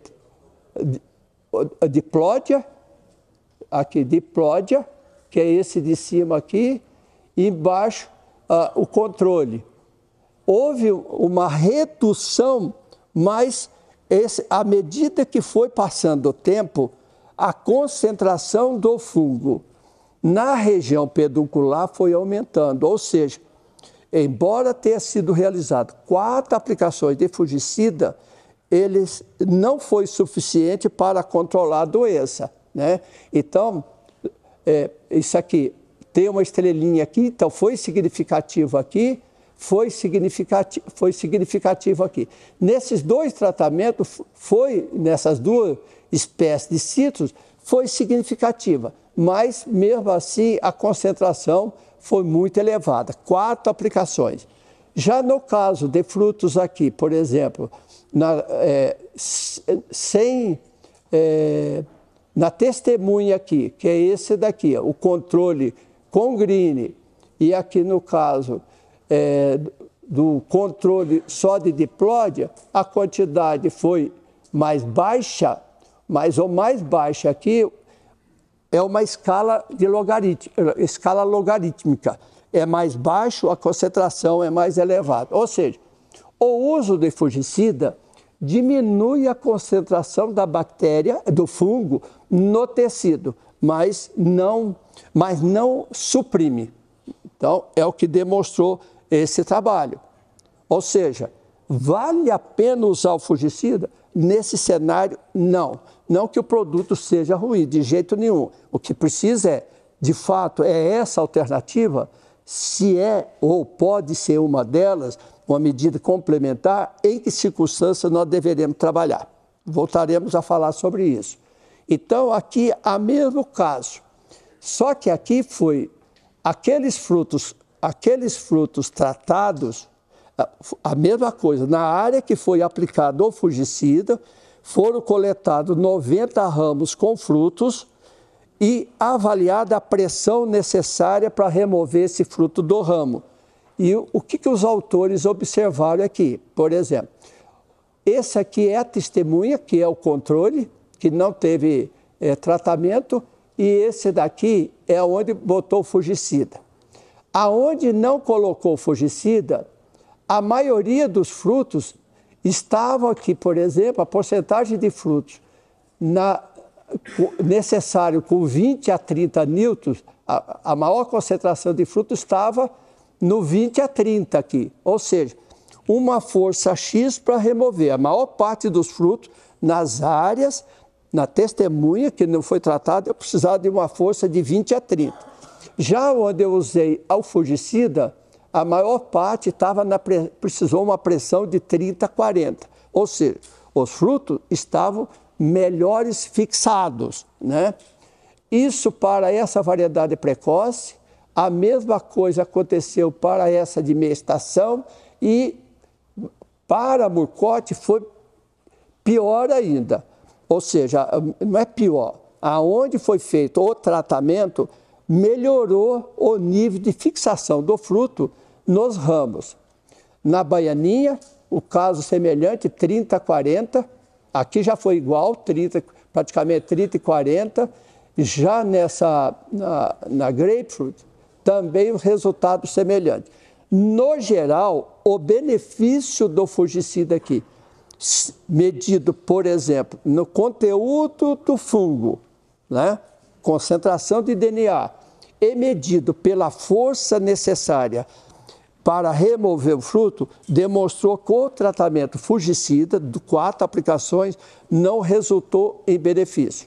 diplódia, que é esse de cima aqui, e embaixo o controle. Houve uma redução, mas à medida que foi passando o tempo, a concentração do fungo na região peduncular foi aumentando, ou seja, embora tenha sido realizado 4 aplicações de fungicida, eles não foi suficiente para controlar a doença, né? Então, isso aqui tem uma estrelinha aqui, então foi significativo aqui, foi significativo aqui. Nesses 2 tratamentos, nessas 2 espécies de citros, foi significativa, mas mesmo assim a concentração foi muito elevada, 4 aplicações. Já no caso de frutos aqui, por exemplo, na testemunha aqui, que é esse daqui, o controle com green, e aqui no caso do controle só de diplódia, a quantidade foi mais baixa, mas o mais baixa aqui é uma escala logarítmica. É mais baixo, a concentração é mais elevada. Ou seja, o uso de fungicida diminui a concentração da bactéria, do fungo, no tecido, mas não suprime. Então, é o que demonstrou esse trabalho. Ou seja, vale a pena usar o fungicida? Nesse cenário, não. Não que o produto seja ruim, de jeito nenhum. O que precisa de fato, essa alternativa, se é ou pode ser uma delas, uma medida complementar, em que circunstâncias nós deveremos trabalhar. Voltaremos a falar sobre isso. Então, aqui, há mesmo caso. Só que aqui foi aqueles frutos tratados, a mesma coisa, na área que foi aplicado o fungicida, foram coletados 90 ramos com frutos e avaliada a pressão necessária para remover esse fruto do ramo. E o que os autores observaram aqui? Por exemplo, esse aqui é a testemunha, que é o controle, que não teve tratamento, e esse daqui é onde botou o fungicida. Aonde não colocou o fungicida, a maioria dos frutos estavam aqui, por exemplo, a porcentagem de frutos necessário com 20 a 30 newtons, a maior concentração de frutos estava no 20 a 30 aqui, ou seja, uma força X para remover a maior parte dos frutos nas áreas, na testemunha, que não foi tratada, eu precisava de uma força de 20 a 30. Já onde eu usei o fungicida, a maior parte precisou uma pressão de 30 a 40, ou seja, os frutos estavam melhores fixados, né? Isso para essa variedade precoce, a mesma coisa aconteceu para essa de meia estação e para a Murcote foi pior ainda. Ou seja, não é pior, aonde foi feito o tratamento, melhorou o nível de fixação do fruto nos ramos. Na baianinha, o caso semelhante, 30 a 40, aqui já foi igual, 30, praticamente 30 e 40, já na grapefruit, também o resultado semelhante. No geral, o benefício do fungicida aqui, medido, por exemplo, no conteúdo do fungo, né? Concentração de DNA, e medido pela força necessária para remover o fruto, demonstrou que o tratamento fungicida, de 4 aplicações, não resultou em benefício.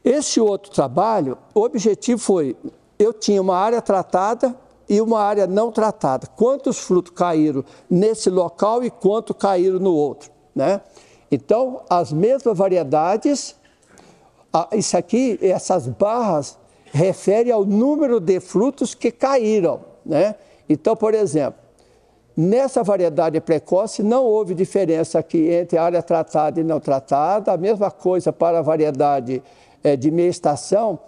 Esse outro trabalho, o objetivo foi, eu tinha uma área tratada e uma área não tratada. Quantos frutos caíram nesse local e quanto caíram no outro, né? Então, as mesmas variedades, isso aqui, essas barras, refere ao número de frutos que caíram, né? Então, por exemplo, nessa variedade precoce não houve diferença aqui entre área tratada e não tratada, a mesma coisa para a variedade de meia estação,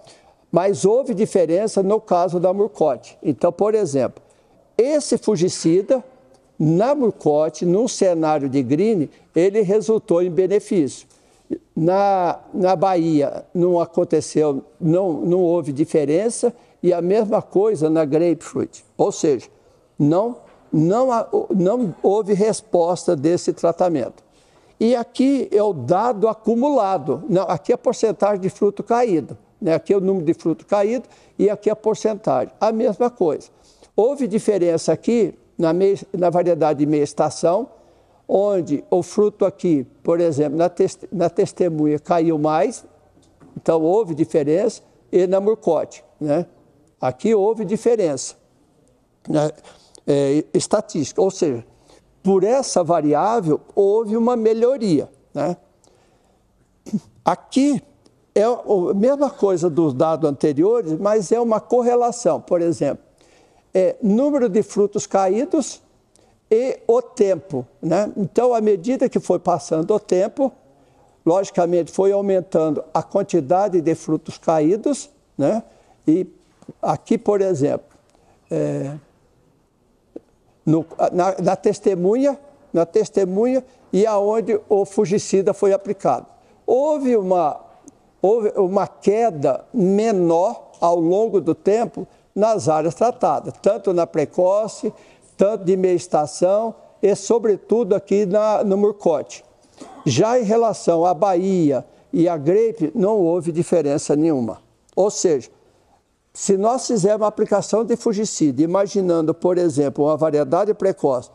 mas houve diferença no caso da Murcote. Então, por exemplo, esse fungicida, na Murcote, num cenário de green, ele resultou em benefício. Na Bahia não aconteceu, não houve diferença, e a mesma coisa na grapefruit. Ou seja, não houve resposta desse tratamento. E aqui é o dado acumulado. Não, aqui é a porcentagem de fruto caído, né? Aqui é o número de fruto caído e aqui é a porcentagem. A mesma coisa. Houve diferença aqui na variedade de meia estação, onde o fruto aqui, por exemplo, na testemunha caiu mais, então houve diferença, e na Murcote, né? Aqui houve diferença, né? Estatística, ou seja, por essa variável houve uma melhoria, né? Aqui é a mesma coisa dos dados anteriores, mas é uma correlação, por exemplo, número de frutos caídos e o tempo, né? Então, à medida que foi passando o tempo, logicamente foi aumentando a quantidade de frutos caídos, né? E aqui, por exemplo, na testemunha e aonde o fungicida foi aplicado. Houve uma queda menor ao longo do tempo nas áreas tratadas, tanto na precoce, tanto de meia estação e, sobretudo, aqui no Murcote. Já em relação à Bahia e à grape, não houve diferença nenhuma. Ou seja, se nós fizermos uma aplicação de fungicida, imaginando, por exemplo, uma variedade precoce,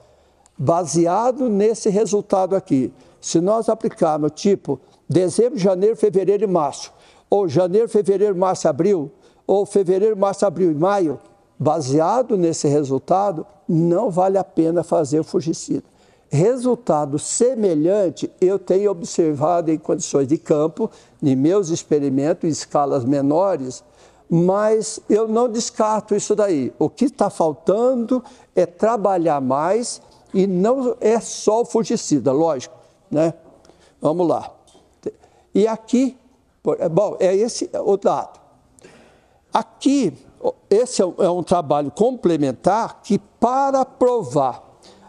baseado nesse resultado aqui, se nós aplicarmos tipo dezembro, janeiro, fevereiro e março, ou janeiro, fevereiro, março, abril, ou fevereiro, março, abril e maio, baseado nesse resultado, não vale a pena fazer o fungicida. Resultado semelhante eu tenho observado em condições de campo, em meus experimentos em escalas menores, mas eu não descarto isso daí. O que está faltando é trabalhar mais e não é só o fungicida, lógico, né? Vamos lá. E aqui, bom, é esse o dado. Aqui, esse é um trabalho complementar que, para provar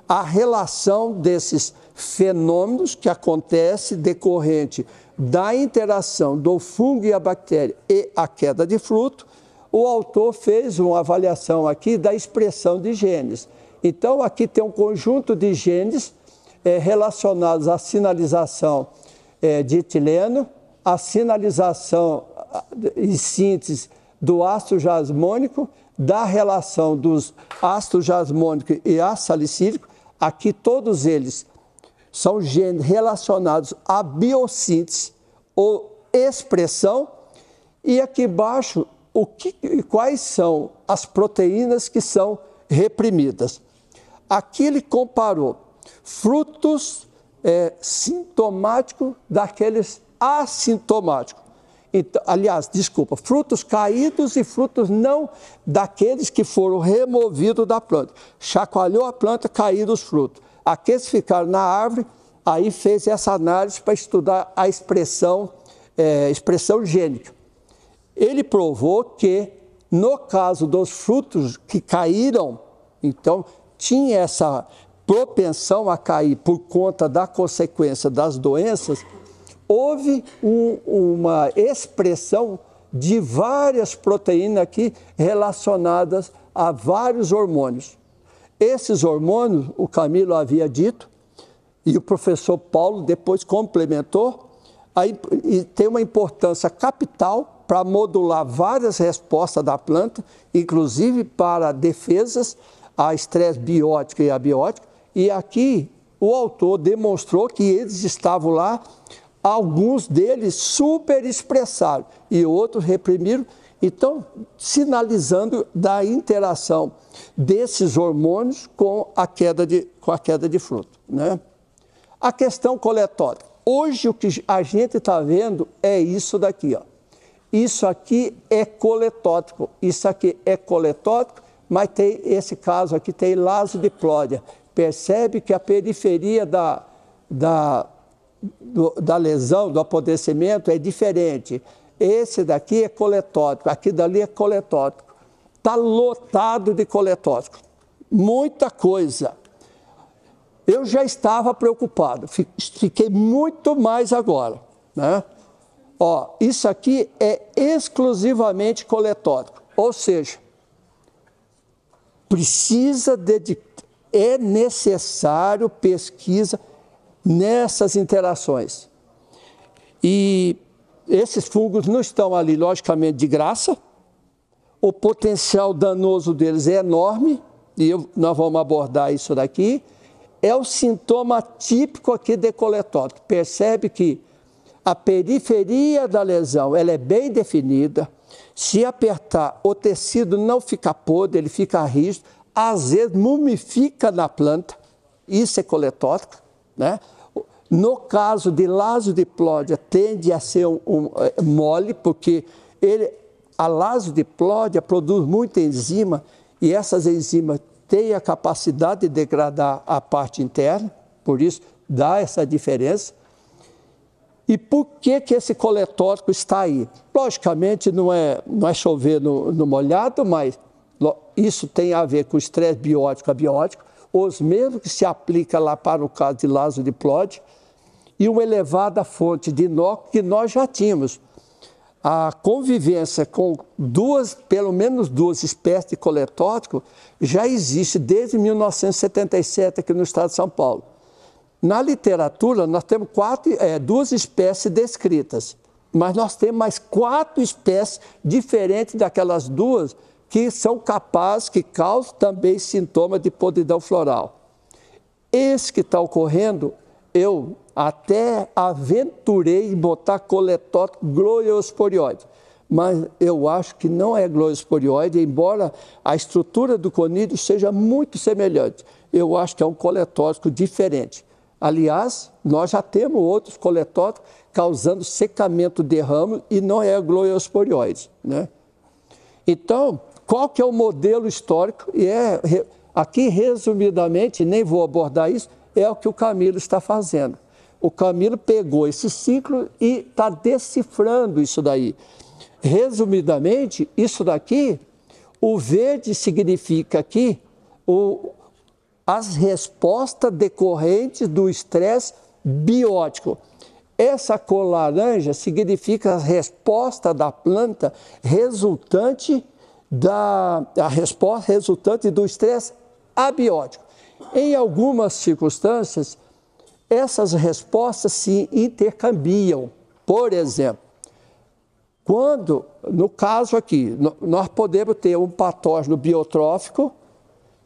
a relação desses fenômenos que acontecem decorrente da interação do fungo e a bactéria e a queda de fruto, o autor fez uma avaliação aqui da expressão de genes. Então, aqui tem um conjunto de genes relacionados à sinalização de etileno, a sinalização e síntese do ácido jasmônico, da relação dos ácidos jasmônicos e ácido salicílico. Aqui todos eles são genes relacionados à biossíntese ou expressão. E aqui embaixo, quais são as proteínas que são reprimidas. Aqui ele comparou frutos sintomáticos daqueles assintomáticos. Então, aliás, desculpa, frutos caídos e frutos não daqueles que foram removidos da planta. Chacoalhou a planta, caíram os frutos. Aqueles ficaram na árvore, aí fez essa análise para estudar a expressão gênica. Ele provou que, no caso dos frutos que caíram, então tinha essa propensão a cair por conta da consequência das doenças, houve uma expressão de várias proteínas aqui relacionadas a vários hormônios. Esses hormônios, o Camilo havia dito, e o professor Paulo depois complementou, e tem uma importância capital para modular várias respostas da planta, inclusive para defesas a estresse biótico e abiótico. E aqui o autor demonstrou que eles estavam lá, alguns deles super expressaram e outros reprimiram, então sinalizando da interação desses hormônios com a queda de fruto, né? A questão coletórica. Hoje o que a gente está vendo é isso daqui, ó. Isso aqui é coletótico, isso aqui é coletótico, mas tem esse caso aqui, tem lasodiplodia. Percebe que a periferia da lesão, do apodrecimento é diferente. Esse daqui é coletótico, aqui dali é coletótico. Está lotado de coletótico, muita coisa. Eu já estava preocupado, fiquei muito mais agora, né? Ó, isso aqui é exclusivamente coletótico, ou seja, é necessário pesquisa nessas interações. E esses fungos não estão ali, logicamente, de graça. O potencial danoso deles é enorme, e nós vamos abordar isso daqui. É o sintoma típico aqui de coletótico. Percebe que a periferia da lesão ela é bem definida. Se apertar, o tecido não fica podre, ele fica rígido. Às vezes mumifica na planta. Isso é coletótico, né? No caso de lasodiplodia, tende a ser mole, porque a lasodiplodia produz muita enzima e essas enzimas têm a capacidade de degradar a parte interna, por isso dá essa diferença. E por que esse coletótico está aí? Logicamente não é chover no molhado, mas isso tem a ver com o estresse biótico e abiótico, os mesmos que se aplica lá para o caso de lasodiplodia, e uma elevada fonte de inóculo que nós já tínhamos. A convivência com pelo menos duas espécies de coletótico já existe desde 1977 aqui no estado de São Paulo. Na literatura, nós temos duas espécies descritas, mas nós temos mais 4 espécies diferentes daquelas duas que são capazes, que causam também sintomas de podridão floral. Esse que está ocorrendo, eu até aventurei em botar coletótico gloiosporioide, mas eu acho que não é gloiosporioide, embora a estrutura do conídeo seja muito semelhante. Eu acho que é um coletótico diferente. Aliás, nós já temos outros coletóticos causando secamento de ramo e não é gloiosporioide, né? Então, qual que é o modelo histórico? E aqui, resumidamente, nem vou abordar isso, é o que o Camilo está fazendo. O Camilo pegou esse ciclo e está decifrando isso daí. Resumidamente, isso daqui, o verde significa aqui as respostas decorrentes do estresse biótico. Essa cor laranja significa a resposta da planta resultante do estresse abiótico. Em algumas circunstâncias, essas respostas se intercambiam. Por exemplo, no caso aqui, nós podemos ter um patógeno biotrófico,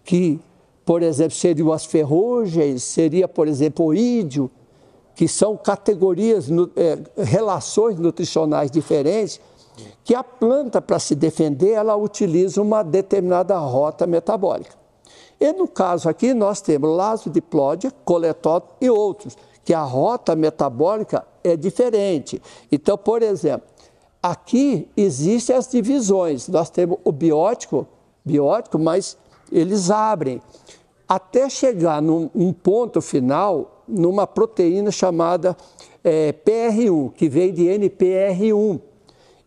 que, por exemplo, seriam as ferrugens, seria, por exemplo, o ídio, que são categorias, relações nutricionais diferentes, que a planta, para se defender, ela utiliza uma determinada rota metabólica. E no caso aqui, nós temos lasodiplodia, coletótico e outros, que a rota metabólica é diferente. Então, por exemplo, aqui existem as divisões. Nós temos o biótico, mas eles abrem até chegar num ponto final, numa proteína chamada PR1, que vem de NPR1.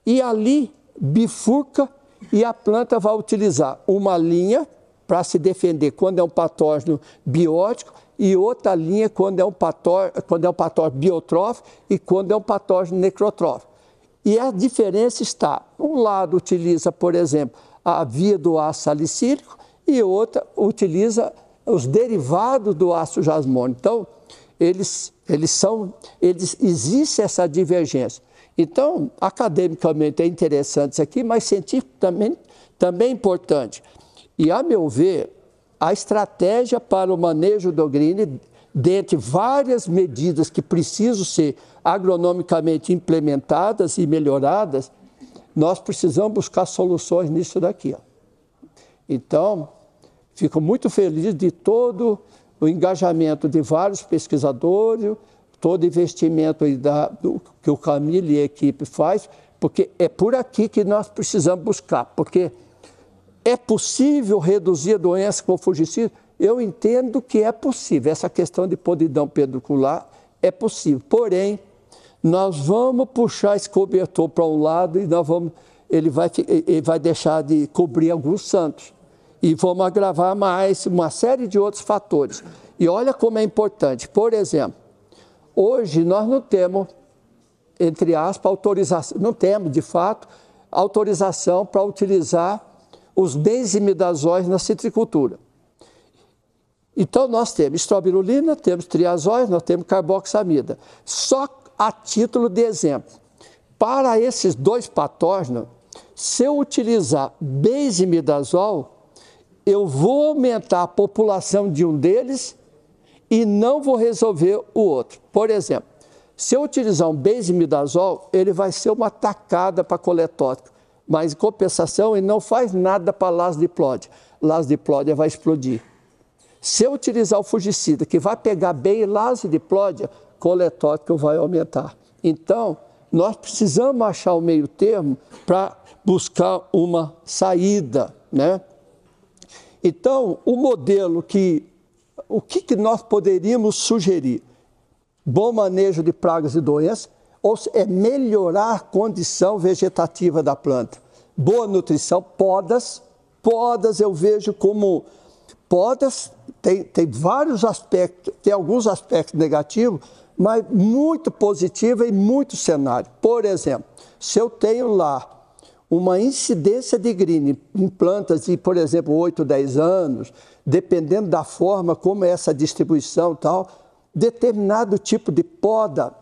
E ali, bifurca e a planta vai utilizar uma linha para se defender quando é um patógeno biótico e outra linha quando é um patógeno biotrófico e quando é um patógeno necrotrófico. E a diferença está, um lado utiliza, por exemplo, a via do ácido salicílico e outra utiliza os derivados do ácido jasmônico. Então, existe essa divergência. Então, academicamente é interessante isso aqui, mas cientificamente também é importante. E, a meu ver, a estratégia para o manejo do green, dentre várias medidas que precisam ser agronomicamente implementadas e melhoradas, nós precisamos buscar soluções nisso daqui. Ó. Então, fico muito feliz de todo o engajamento de vários pesquisadores, todo investimento que o Camille e a equipe faz, porque é por aqui que nós precisamos buscar, porque é possível reduzir a doença com fungicida? Eu entendo que é possível, essa questão de podridão peduncular é possível, porém, nós vamos puxar esse cobertor para um lado e ele vai deixar de cobrir alguns santos. E vamos agravar mais uma série de outros fatores. E olha como é importante. Por exemplo, hoje nós não temos, entre aspas, autorização, não temos, de fato, autorização para utilizar os benzimidazóis na citricultura. Então, nós temos estrobilurina, temos triazóis, nós temos carboxamida. Só a título de exemplo, para esses dois patógenos, se eu utilizar benzimidazol, eu vou aumentar a população de um deles e não vou resolver o outro. Por exemplo, se eu utilizar um benzimidazol, ele vai ser uma tacada para coletótico, mas em compensação ele não faz nada para lasdiplódia. Lasdiplódia vai explodir. Se eu utilizar o fungicida, que vai pegar bem lasdiplódia, coletótico vai aumentar. Então, nós precisamos achar o meio termo para buscar uma saída, né? Então, o modelo o que nós poderíamos sugerir? Bom manejo de pragas e doenças, ou é melhorar a condição vegetativa da planta. Boa nutrição, podas eu vejo como podas, tem vários aspectos, tem alguns aspectos negativos, mas muito positiva e muito cenário. Por exemplo, se eu tenho lá uma incidência de green em plantas de, por exemplo, 8, 10 anos, dependendo da forma como é essa distribuição e tal, determinado tipo de poda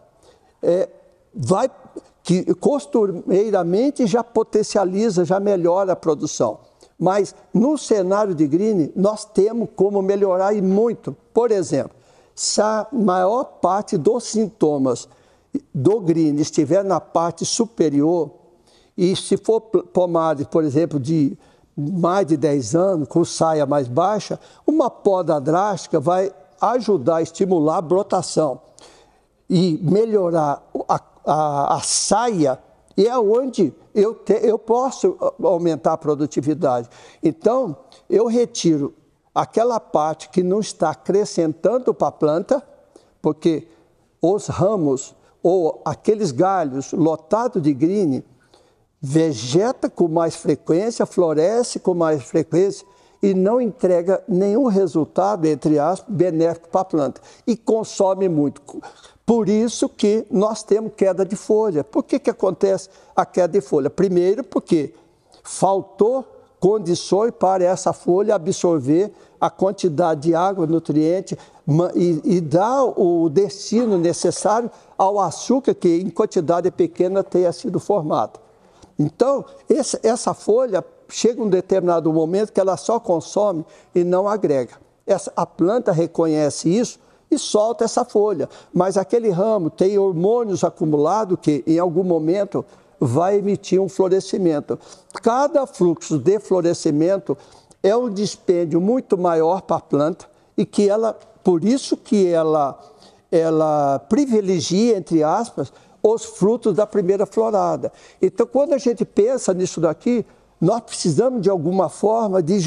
que costumeiramente já potencializa, já melhora a produção. Mas no cenário de green, nós temos como melhorar e muito. Por exemplo, se a maior parte dos sintomas do green estiver na parte superior, e se for pomada, por exemplo, de mais de 10 anos, com saia mais baixa, uma poda drástica vai ajudar a estimular a brotação e melhorar a saia, e é onde eu posso aumentar a produtividade. Então, eu retiro aquela parte que não está acrescentando para a planta, porque os ramos ou aqueles galhos lotados de green vegeta com mais frequência, floresce com mais frequência e não entrega nenhum resultado, entre aspas, benéfico para a planta e consome muito. Por isso que nós temos queda de folha. Por que acontece a queda de folha? Primeiro, porque faltou condições para essa folha absorver a quantidade de água, nutriente e dar o destino necessário ao açúcar que em quantidade pequena tenha sido formado. Então, essa folha chega um determinado momento que ela só consome e não agrega. A planta reconhece isso e solta essa folha. Mas aquele ramo tem hormônios acumulados que em algum momento vai emitir um florescimento. Cada fluxo de florescimento é um dispêndio muito maior para a planta e que por isso que ela privilegia, entre aspas, os frutos da primeira florada. Então, quando a gente pensa nisso daqui, nós precisamos de alguma forma de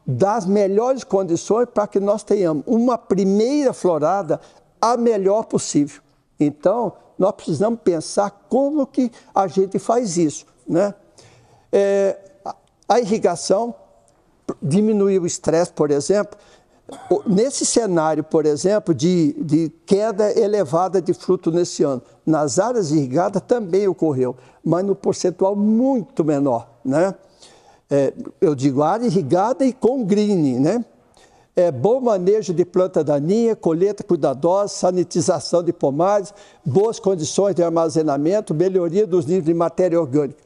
das melhores condições para que nós tenhamos uma primeira florada a melhor possível. Então, nós precisamos pensar como que a gente faz isso, né? A irrigação diminuiu o estresse, por exemplo. Nesse cenário, por exemplo, de queda elevada de fruto nesse ano, nas áreas irrigadas também ocorreu, mas no percentual muito menor, né? Eu digo área irrigada e com green, né? Bom manejo de planta daninha, colheita cuidadosa, sanitização de pomares, boas condições de armazenamento, melhoria dos níveis de matéria orgânica.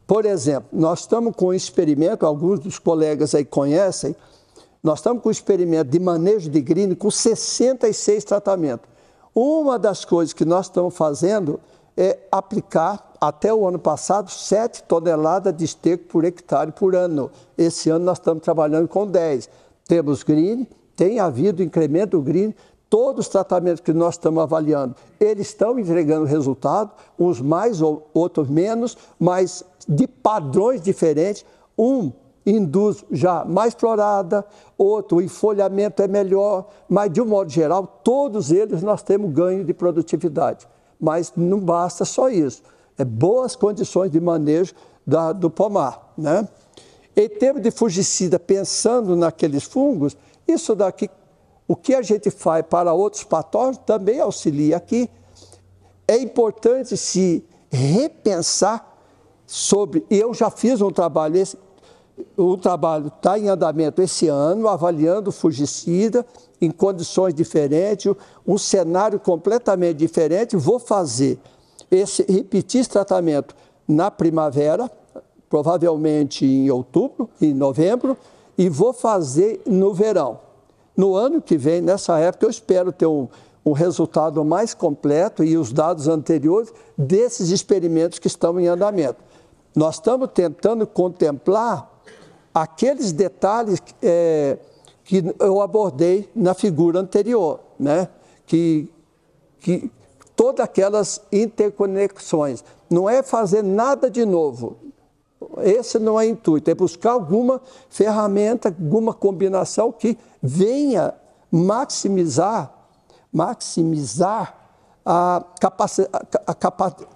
Por exemplo, nós estamos com um experimento, alguns dos colegas aí conhecem, nós estamos com um experimento de manejo de green com 66 tratamentos. Uma das coisas que nós estamos fazendo é aplicar, até o ano passado, 7 toneladas de esterco por hectare por ano. Esse ano nós estamos trabalhando com 10. Temos green, tem havido incremento do green, todos os tratamentos que nós estamos avaliando, eles estão entregando resultado, uns mais ou outros menos, mas de padrões diferentes. Um induz já mais florada, outro, o enfolhamento é melhor, mas de um modo geral, todos eles nós temos ganho de produtividade. Mas não basta só isso, boas condições de manejo do pomar, né? Em termos de fungicida, pensando naqueles fungos, isso daqui, o que a gente faz para outros patógenos também auxilia aqui. É importante se repensar sobre, eu já fiz um trabalho, o trabalho está em andamento esse ano, avaliando o fungicida em condições diferentes, um cenário completamente diferente. Vou repetir esse tratamento na primavera, provavelmente em outubro, em novembro, e vou fazer no verão. No ano que vem, nessa época, eu espero ter um resultado mais completo e os dados anteriores desses experimentos que estão em andamento. Nós estamos tentando contemplar aqueles detalhes que eu abordei na figura anterior, né? Que todas aquelas interconexões. Não é fazer nada de novo. Esse não é o intuito, é buscar alguma ferramenta, alguma combinação que venha maximizar a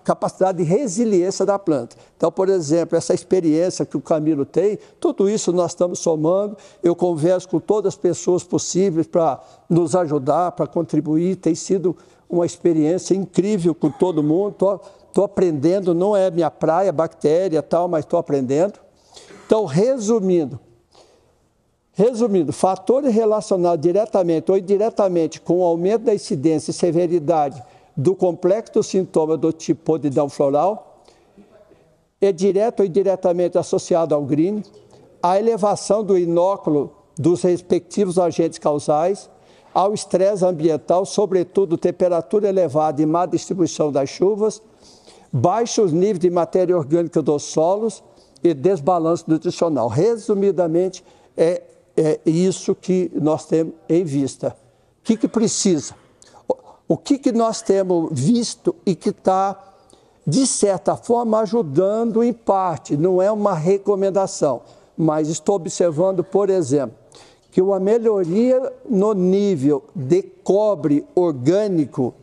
capacidade de resiliência da planta. Então, por exemplo, essa experiência que o Camilo tem, tudo isso nós estamos somando. Eu converso com todas as pessoas possíveis para nos ajudar, para contribuir. Tem sido uma experiência incrível com todo mundo. Estou aprendendo, não é minha praia, bactéria e tal, mas estou aprendendo. Então, resumindo, fatores relacionados diretamente ou indiretamente com o aumento da incidência e severidade do complexo dos sintomas do tipo podridão floral, é direto ou indiretamente associado ao green, à elevação do inóculo dos respectivos agentes causais, ao estresse ambiental, sobretudo temperatura elevada e má distribuição das chuvas, baixos níveis de matéria orgânica dos solos e desbalanço nutricional. Resumidamente, é isso que nós temos em vista. O que precisa? O que nós temos visto e que está, de certa forma, ajudando em parte, não é uma recomendação, mas estou observando, por exemplo, que uma melhoria no nível de cobre orgânico,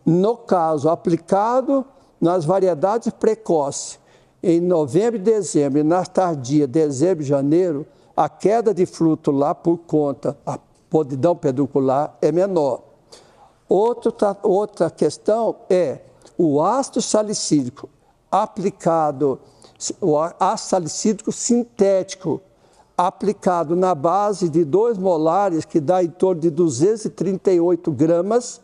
no caso aplicado nas variedades precoces, em novembro e dezembro, e nas tardias, dezembro e janeiro, a queda de fruto lá por conta da podridão peduncular é menor. Outra questão é o ácido salicílico aplicado, o ácido salicílico sintético, aplicado na base de 2 molares, que dá em torno de 238 gramas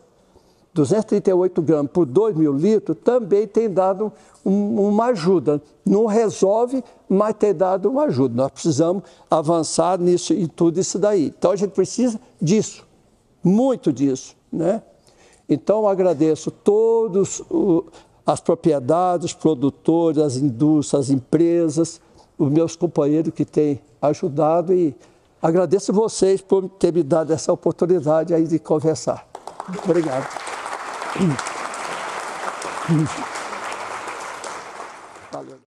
por 2.000 litros, também tem dado uma ajuda. Não resolve, mas tem dado uma ajuda. Nós precisamos avançar nisso e tudo isso daí. Então, a gente precisa disso, muito disso, né? Então, eu agradeço todos as propriedades, os produtores, as indústrias, as empresas, os meus companheiros que têm ajudado e agradeço vocês por ter me dado essa oportunidade aí de conversar. Muito obrigado. Valeu.